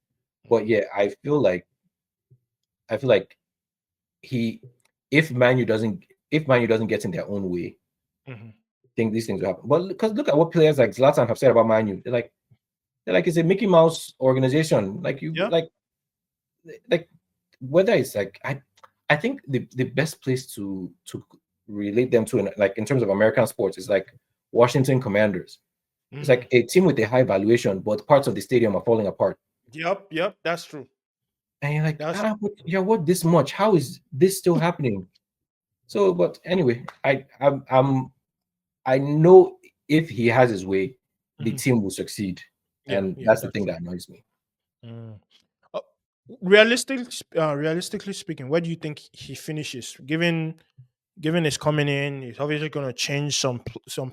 But yeah, I feel like he if Manu doesn't get in their own way, Mhm. I think these things will happen. But because look at what players like Zlatan have said about Manu. They're like it's a Mickey Mouse organization. Like you Yeah. like whether it's like I think the best place to relate them to, in terms of American sports, is like Washington Commanders. It's Mm. like a team with a high valuation, but parts of the stadium are falling apart. Yep. Yep. That's true. And you're like, That's but you're worth this much. How is this still happening? So, but anyway, I know if he has his way, the Mhm. team will succeed, Yeah. and Yeah. that's the That's thing true. that annoys me. Mm. Uh, realistically speaking, where do you think he finishes? Given his coming in, he's obviously going to change some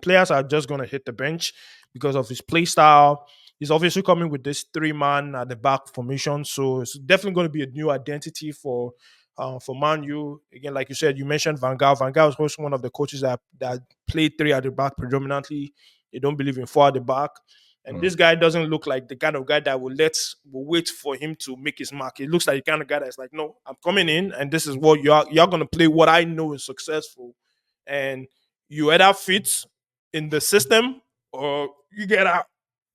players are just going to hit the bench because of his play style. He's obviously coming with this 3 man at the back formation, so it's definitely going to be a new identity for Man U. Again, like you said, you mentioned Van Gaal. Van Gaal is also one of the coaches that played 3 at the back predominantly. They don't believe in 4 at the back. And Mm, this guy doesn't look like the kind of guy that will wait for him to make his mark. He looks like the kind of guy that's like, no, I'm coming in, and this is what you're gonna play. What I know is successful, and you either fit in the system or you get out.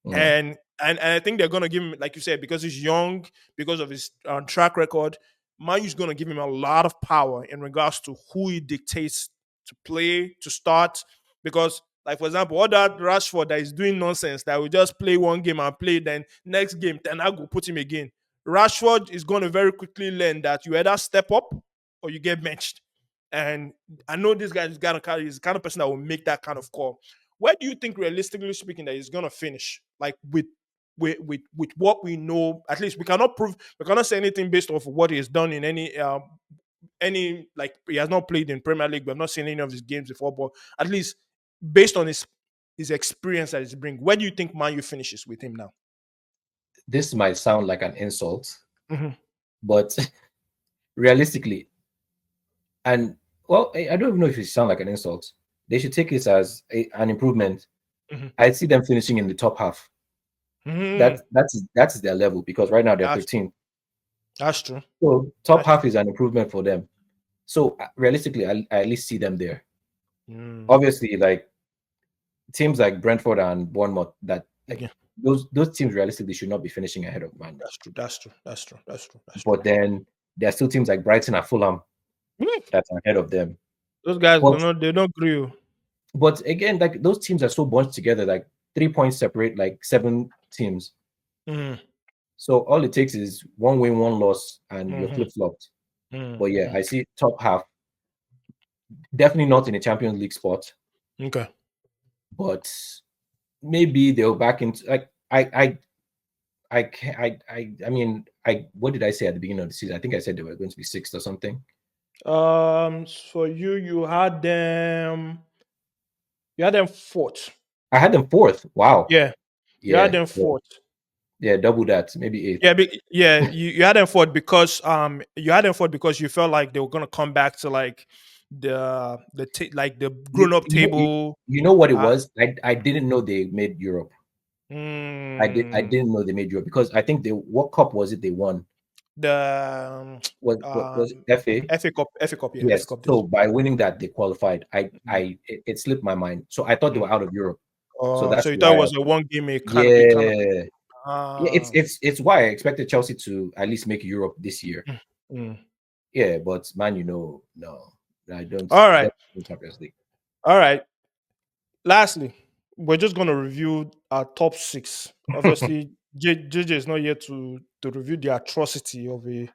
mm, And I think they're gonna give him, like you said, because he's young, because of his track record. Mayu's gonna give him a lot of power in regards to who he dictates to play, to start. Because, like for example, all that Rashford that is doing nonsense, that will just play one game and play, then next game, then I go put him again. Rashford is gonna very quickly learn that you either step up or you get benched. And I know this guy is the kind of person that will make that kind of call. Where do you think, realistically speaking, that he's gonna finish? Like with what we know, at least we cannot say anything based off of what he has done in any like he has not played in Premier League. We have not seen any of his games before, but at least based on his experience that he's bring, where do you think Man U finishes with him now? this might sound like an insult, Hmm. but realistically, and well, I don't even know if it sounds like an insult. They should take this as an improvement. Hmm. I'd see them finishing in the top half. Hmm. That's their level, because right now they're That's 13th. that's true. So top That's half true. is an improvement for them. So realistically, I at least see them there. Mm. Obviously, like teams like Brentford and Bournemouth, that like Yeah, those teams realistically should not be finishing ahead of Man. that's true. That's true. That's true. That's true. That's true. But then there are still teams like Brighton and Fulham Mm. that are ahead of them. Those guys But they don't agree. again, like those teams are so bunched together, like 3 points separate like 7 teams. Mm. So all it takes is one win, one loss, and you're Mm-hmm. flip flopped. Mm. But yeah, Mm. I see top half, definitely not in a Champions League spot, Okay. but maybe they'll back into like I mean what did I say at the beginning of the season? I think I said they were going to be sixth or something. For you, you had them fourth. I had them fourth. Wow. Yeah, you had Yeah. them Yeah, fourth. yeah, double that, maybe eighth. Yeah, yeah, you had them fourth because you had them fourth because you felt like they were gonna come back to like like the You, grown up you know you, table. you know what it Uh, was? I didn't know they made Europe. I mm, didn't know they made Europe because I think they what cup was it they won? the Was it FA? FA Cup, yeah, FA Yes. Cup. So by winning that, they qualified. Mm, It slipped my mind. So I thought they mm. were out of Europe. So that's So you thought it why. was a one game, a kind of. Yeah, yeah. It's why I expected Chelsea to at least make Europe this year. Mm, mm. Yeah, but man, no, I don't. All right, Definitely Champions League. all right. Lastly, we're just going to review our top six. Obviously, JJ is not here to review the atrocity of a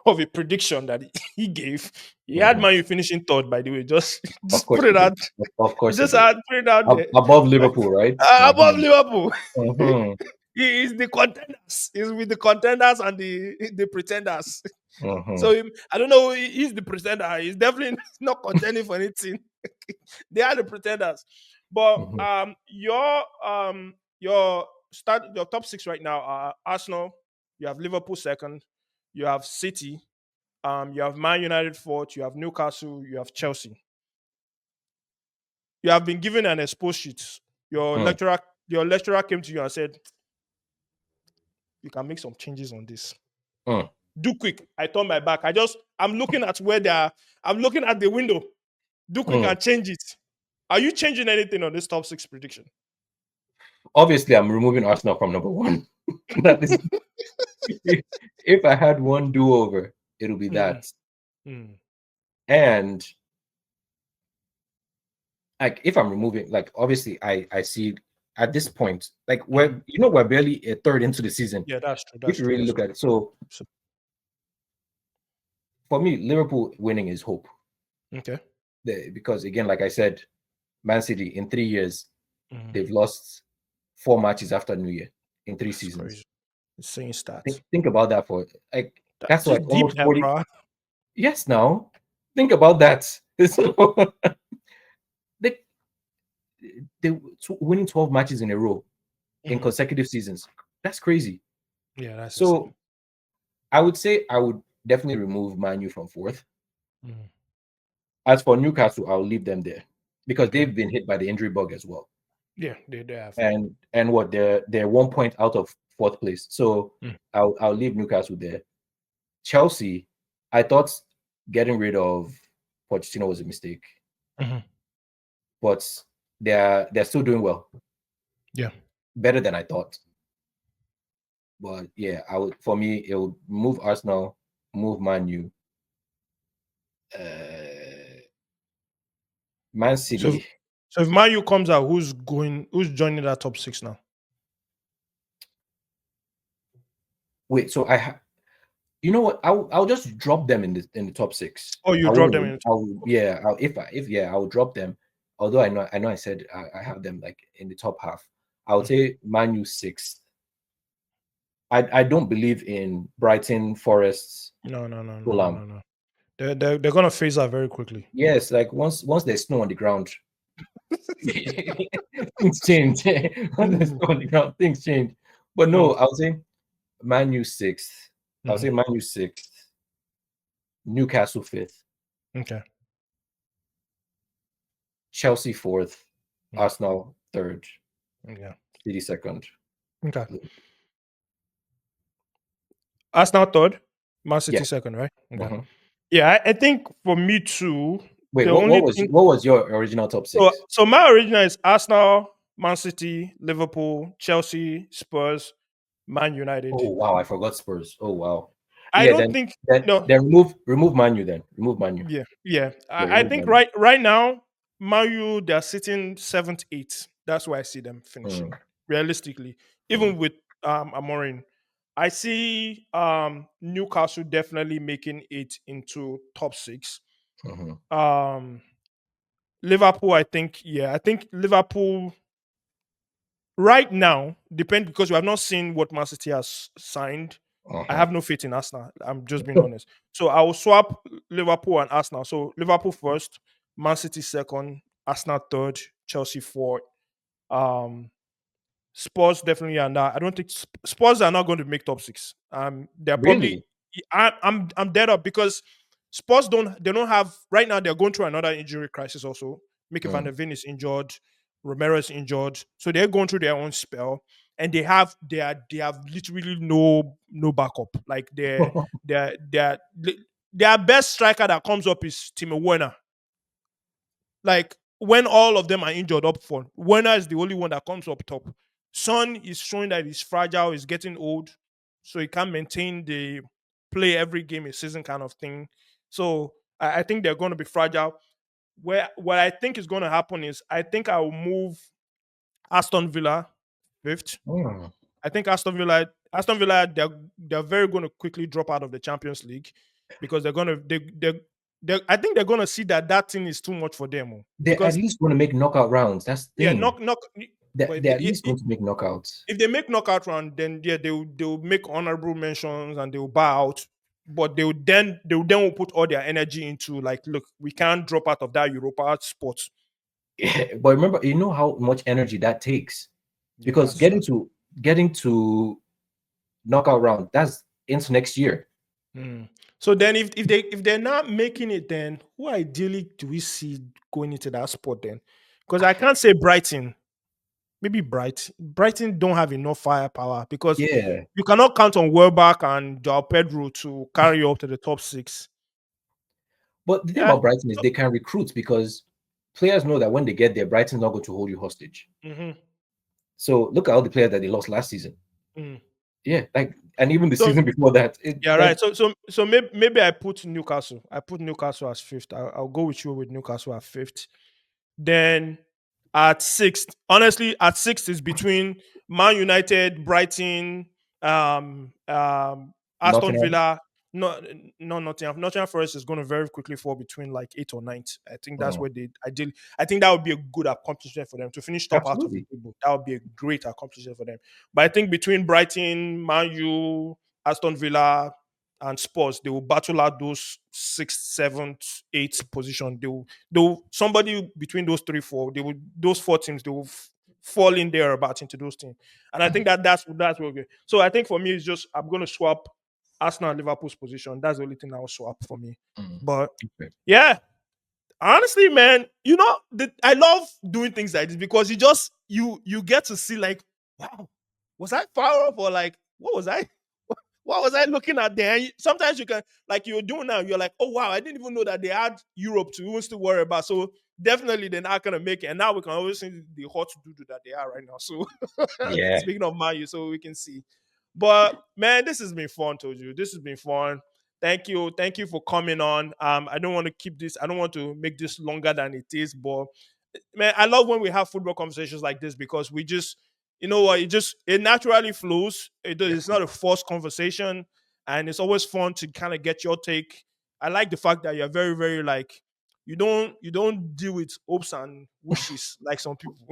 of a prediction that he gave. He had Mhm. Man U finishing third, by the way. Just Of just course put he it did. out. Of course he Just did. put it out there. Above Liverpool, right? Above Liverpool. Hmm. He is the contenders. He's with the contenders and the pretenders. So Hmm. I don't know. He's the pretender. He's definitely not contending for anything. They are the pretenders. But Hmm. your top six right now are Arsenal. You have Liverpool second. You have City. You have Man United fourth. You have Newcastle. You have Chelsea. You have been given an exposed sheet. Your Hmm. lecturer, your lecturer came to you and said, "You can make some changes on this. Hmm. Do quick." I turn my back. I'm looking at where they are. I'm looking at the window. Do quick Hmm. and change it. Are you changing anything on this top six prediction? Obviously, I'm removing Arsenal from number one. That is, if I had one do-over, it'll be Mm, that. mm, And like, if I'm removing, like, obviously, I see at this point, like, mm. we're barely a third into the season. Yeah, that's true. If That's you true. really That's look true. at it, so So, for me, Liverpool winning is hope. okay. Because again, like I said, Man City in 3 years Mm, they've lost 4 matches after New Year in three that's seasons. crazy. Insane stats. Think about that for like That's that's just like deep almost there, 40. bro. Yes, now think about that. So, they winning 12 matches in a row in Mhm. consecutive seasons. That's crazy. Yeah, that's insane. So I would say I would definitely remove Manu from fourth. Mhm. As for Newcastle, I'll leave them there because Okay. they've been hit by the injury bug as well. Yeah, they have. And what they're 1 point out of fourth place. So Mm. I'll leave Newcastle there. Chelsea, I thought getting rid of Pochettino was a mistake, Mhm. but they're still doing well, Yeah. better than I thought. But yeah, I would for me it would move Arsenal, move Man U, Man So, City. so if Mayu comes out, who's going? Who's joining that top six now? Wait, so you know what? I'll just drop them in the top six. Oh, you I drop them won't. in. Yeah. If yeah, I'll drop them. Although I know I said I have them like in the top half. I would Mm. say Man U sixth. I don't believe in Brighton, Forest, No, no, no, no, no, Fulham. no, no. They're gonna phase that very quickly. Yes, like once there's snow on the ground, things change. Once there's Mm. snow on the ground, things change. But Mm. no, I'll say Man U sixth. I'll say Mhm. Man U sixth. Newcastle fifth. Okay. Chelsea fourth. Mm. Arsenal third. Yeah. City second. Okay. Arsenal third, Man City Yeah. second, right? Okay. Mhm. Yeah, I think for me too, Wait, the what only was thing your original top so six? so my original is Arsenal, Man City, Liverpool, Chelsea, Spurs, Man United. Oh wow, I forgot Spurs. Oh wow. I Yeah, don't think no, then remove Manu then. Remove Manu. yeah, yeah. Yeah, I remove think Manu. right now, Man U they're sitting seventh, eighth. That's where I see them Mm, finishing. Realistically, mm, even with Amorim, I see Newcastle definitely making it into top six. mhm, Um Liverpool, I think, yeah, I think Liverpool right now depend because we have not seen what Man City has signed. I uh-huh. have no faith in Arsenal. I'm just being honest. So I will swap Liverpool and Arsenal. So Liverpool first, Man City second, Arsenal third, Chelsea fourth. Um, Spurs definitely are not. I don't think Spurs are not going to make top six. They're probably. Really? I'm dead up because Spurs don't have right now. They're going through another injury crisis. Also, Mickey Van Mm. der Ven is injured, Romero is injured, so they're going through their own spell, and they have literally no backup. Like their best striker that comes up is Timo Werner. Like when all of them are injured up front, Werner is the only one that comes up top. Son is showing that he's fragile, he's getting old, so he can't maintain the play every game a season kind of thing. So I think they're going to be fragile. Where what I think is going to happen is I think I will move Aston Villa fifth. Mm. I think Aston Villa, they're very going to quickly drop out of the Champions League because they're going to I think they're going to see that that thing is too much for them They're at because least going to make knockout rounds. That's the yeah, thing. knock. But They're at least going to make knockouts. if they make knockout round, then yeah, they will make honorable mentions and they will buy out. But they will then will put all their energy into like, look, we can't drop out of that Europa spot. But remember, you know how much energy that takes Yeah, because getting to knockout round, that's into next year. Mm. So then, if they're not making it, then who ideally do we see going into that spot then? Because I can't say Brighton. Maybe Brighton don't have enough firepower because Yeah. you cannot count on Welbeck and Joao Pedro to carry you up to the top six. But the thing Yeah. about Brighton is So, they can recruit because players know that when they get there, Brighton's not going to hold you hostage. mhm, So look at all the players that they lost last season. mm. Yeah, like and even the So season before that. It yeah, like right. So maybe I put Newcastle. I put Newcastle as fifth. I'll go with you with Newcastle at fifth. Then at sixth, honestly, at sixth is between Man United, Brighton, Aston Nottingham. Villa. No, Nottingham. Nottingham Forest is going to very quickly fall between like eighth or ninth. I think that's Mm, where they ideally. I think that would be a good accomplishment for them to finish top out of the absolutely. table. That would be a great accomplishment for them. But I think between Brighton, Man U, Aston Villa, and Spurs, they will battle out those sixth, seventh, eighth position. They will somebody between those three, four, those four teams, they will fall in there about into those teams. And I think that's okay. So I think for me, it's just I'm gonna swap Arsenal and Liverpool's position. That's the only thing I'll swap for me. Mm, But okay. yeah, honestly, man, I love doing things like this because you get to see like, wow, was I far off or like what was I looking at there? Sometimes you can, like you're doing now, you're like, oh wow, I didn't even know that they had Europe to even still worry about. So definitely they're not gonna make it. And now we can always see the hot do that they are right now. So Yeah. speaking of Mayu, so we can see. But man, this has been fun, told you. This has been fun. Thank you for coming on. I don't want to keep this, I don't want to make this longer than it is, but man, I love when we have football conversations like this because we just, you know what, it naturally flows. Yeah. It's not a forced conversation, and it's always fun to kind of get your take. I like the fact that you're very, very like you don't deal with hopes and wishes like some people.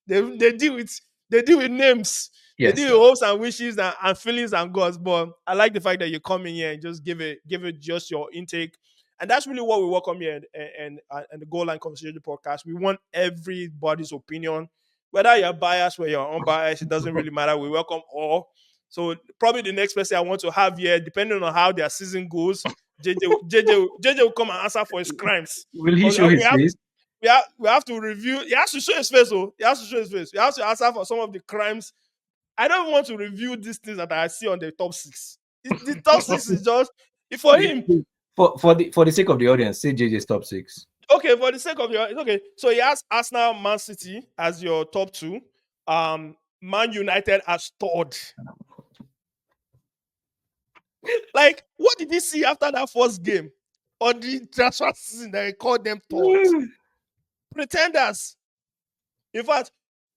they deal with names. They Yes, deal sir. with hopes and wishes and feelings and gods. But I like the fact that you come in here and just give it just your intake, and that's really what we welcome here and the Goal Line Conversation podcast. We want everybody's opinion, whether you're biased, whether you're unbiased, it doesn't really matter. We welcome all. So probably the next person I want to have here, depending on how their season goes, JJ will come and answer for his crimes. Will he Because show we his have face? we have to review. He has to show his face. Oh, he has to show his face. He has to answer for some of the crimes. I don't want to review these things that I see on the top six. The top six is just for him. For the sake of the audience, say JJ's top 6. Okay, for the sake of your, it's okay. So he has Arsenal, Man City as your top 2. Man United as third. Like, what did he see after that first game on the transfer season that he called them third? Pretenders. In fact,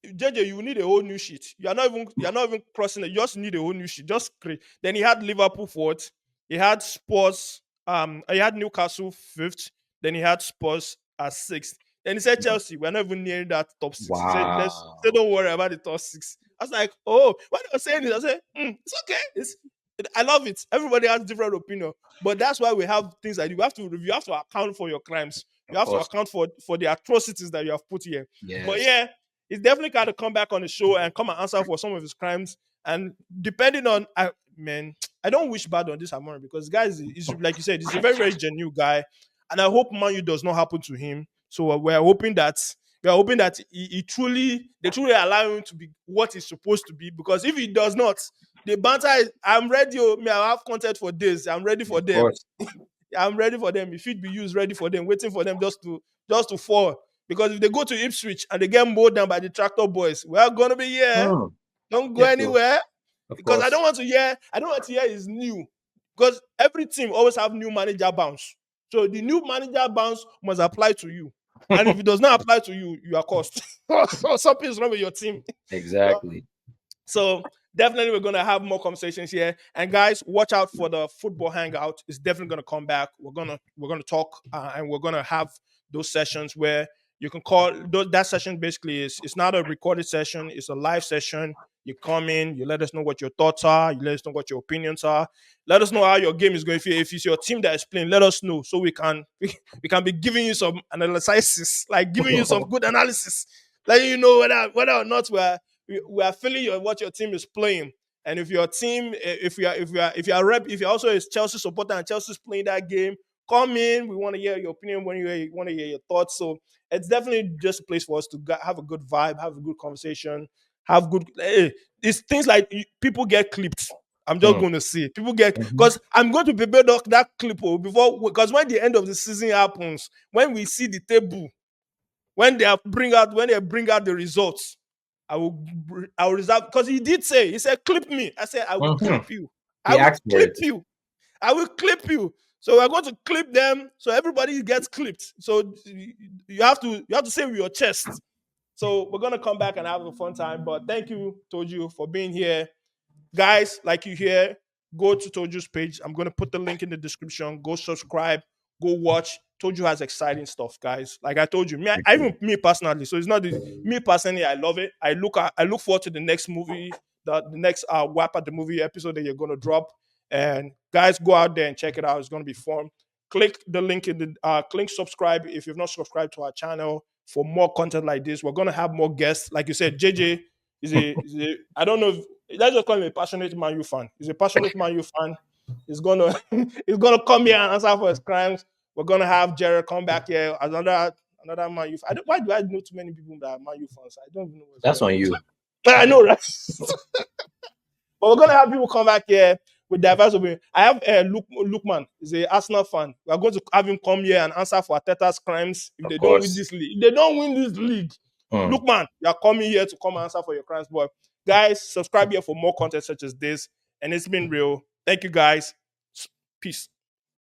JJ, you need a whole new sheet. You're not even crossing it. You just need a whole new sheet. Just create. Then he had Liverpool fourth. He had Spurs. He had Newcastle fifth. Then he had Spurs as sixth. Then he said Chelsea. We're not even near that top 6. He said, Wow. don't worry about the top 6. I was like, oh, when I was saying this, I said, it's okay. I love it. Everybody has different opinion, but that's why we have things like you have to account for your crimes. You have to account for the atrocities that you have put here. Yes. But yeah, he's definitely got to come back on the show and come and answer for some of his crimes. And depending on, I don't wish bad on this Amorim because guys, is like you said, he's a very very genuine guy, and I hope Man U does not happen to him. So we're hoping that they truly allow him to be what he's supposed to be. Because if he does not, the banter, I'm ready. I have content for this. I'm ready for them. I'm ready for them. If it be used, ready for them, waiting for them just to fall. Because if they go to Ipswich and they get mowed down by the tractor boys, we're gonna be here. Don't go anywhere. Because I don't want to hear is new. Because every team always have new manager bounce. So the new manager bounce must apply to you. And if it does not apply to you, you are cursed. Something is wrong with your team. Exactly. So definitely we're going to have more conversations here. And guys, watch out for the football hangout. It's definitely going to come back. We're going to talk and we're going to have those sessions where you can call that session. Basically it's not a recorded session. It's a live session. You come in, you let us know what your thoughts are. You let us know what your opinions are. Let us know how your game is going. If it's your team that is playing, let us know so we can be giving you some analysis, like giving you some good analysis, letting you know whether or not we are feeling what your team is playing. And if your team, if you're also a Chelsea supporter and Chelsea's playing that game, come in. We want to hear your opinion. We want to hear your thoughts. So it's definitely just a place for us to have a good vibe, have a good conversation, have good. It's things like people get clipped. I'm just going to see people get because I'm going to prepare that clip before because when the end of the season happens, when we see the table, when they bring out the results, I will reserve because he said clip me. I said I will clip you. I will clip you. So we're going to clip them so everybody gets clipped. So you have to say with your chest. So we're gonna come back and have a fun time. But thank you, Toju, for being here. Guys, like you hear, go to Toju's page. I'm gonna put the link in the description. Go subscribe, go watch. Toju has exciting stuff, guys. Like I told you, me personally. So it's not me personally. I love it. I look forward to the next movie, the next WAP at the movie episode that you're gonna drop. And guys, go out there and check it out. It's gonna be fun. Click the link in the click subscribe if you've not subscribed to our channel for more content like this. We're gonna have more guests. Like you said, JJ is a I don't know if let's just call him a passionate Man U fan. He's a passionate Man U fan. He's gonna come here and answer for his crimes. We're gonna have Jared come back here as another Man U fan. Why do I know too many people that are Man U fans? I don't even know what's That's on you. I know, right? But we're gonna have people come back here with diverse opinions. I have Lukman, is a Arsenal fan. We're going to have him come here and answer for Arteta's crimes if they don't win this league. If they don't win this league, Lukman, you're coming here to come and answer for your crimes. But guys, subscribe here for more content such as this. And it's been real. Thank you guys. Peace.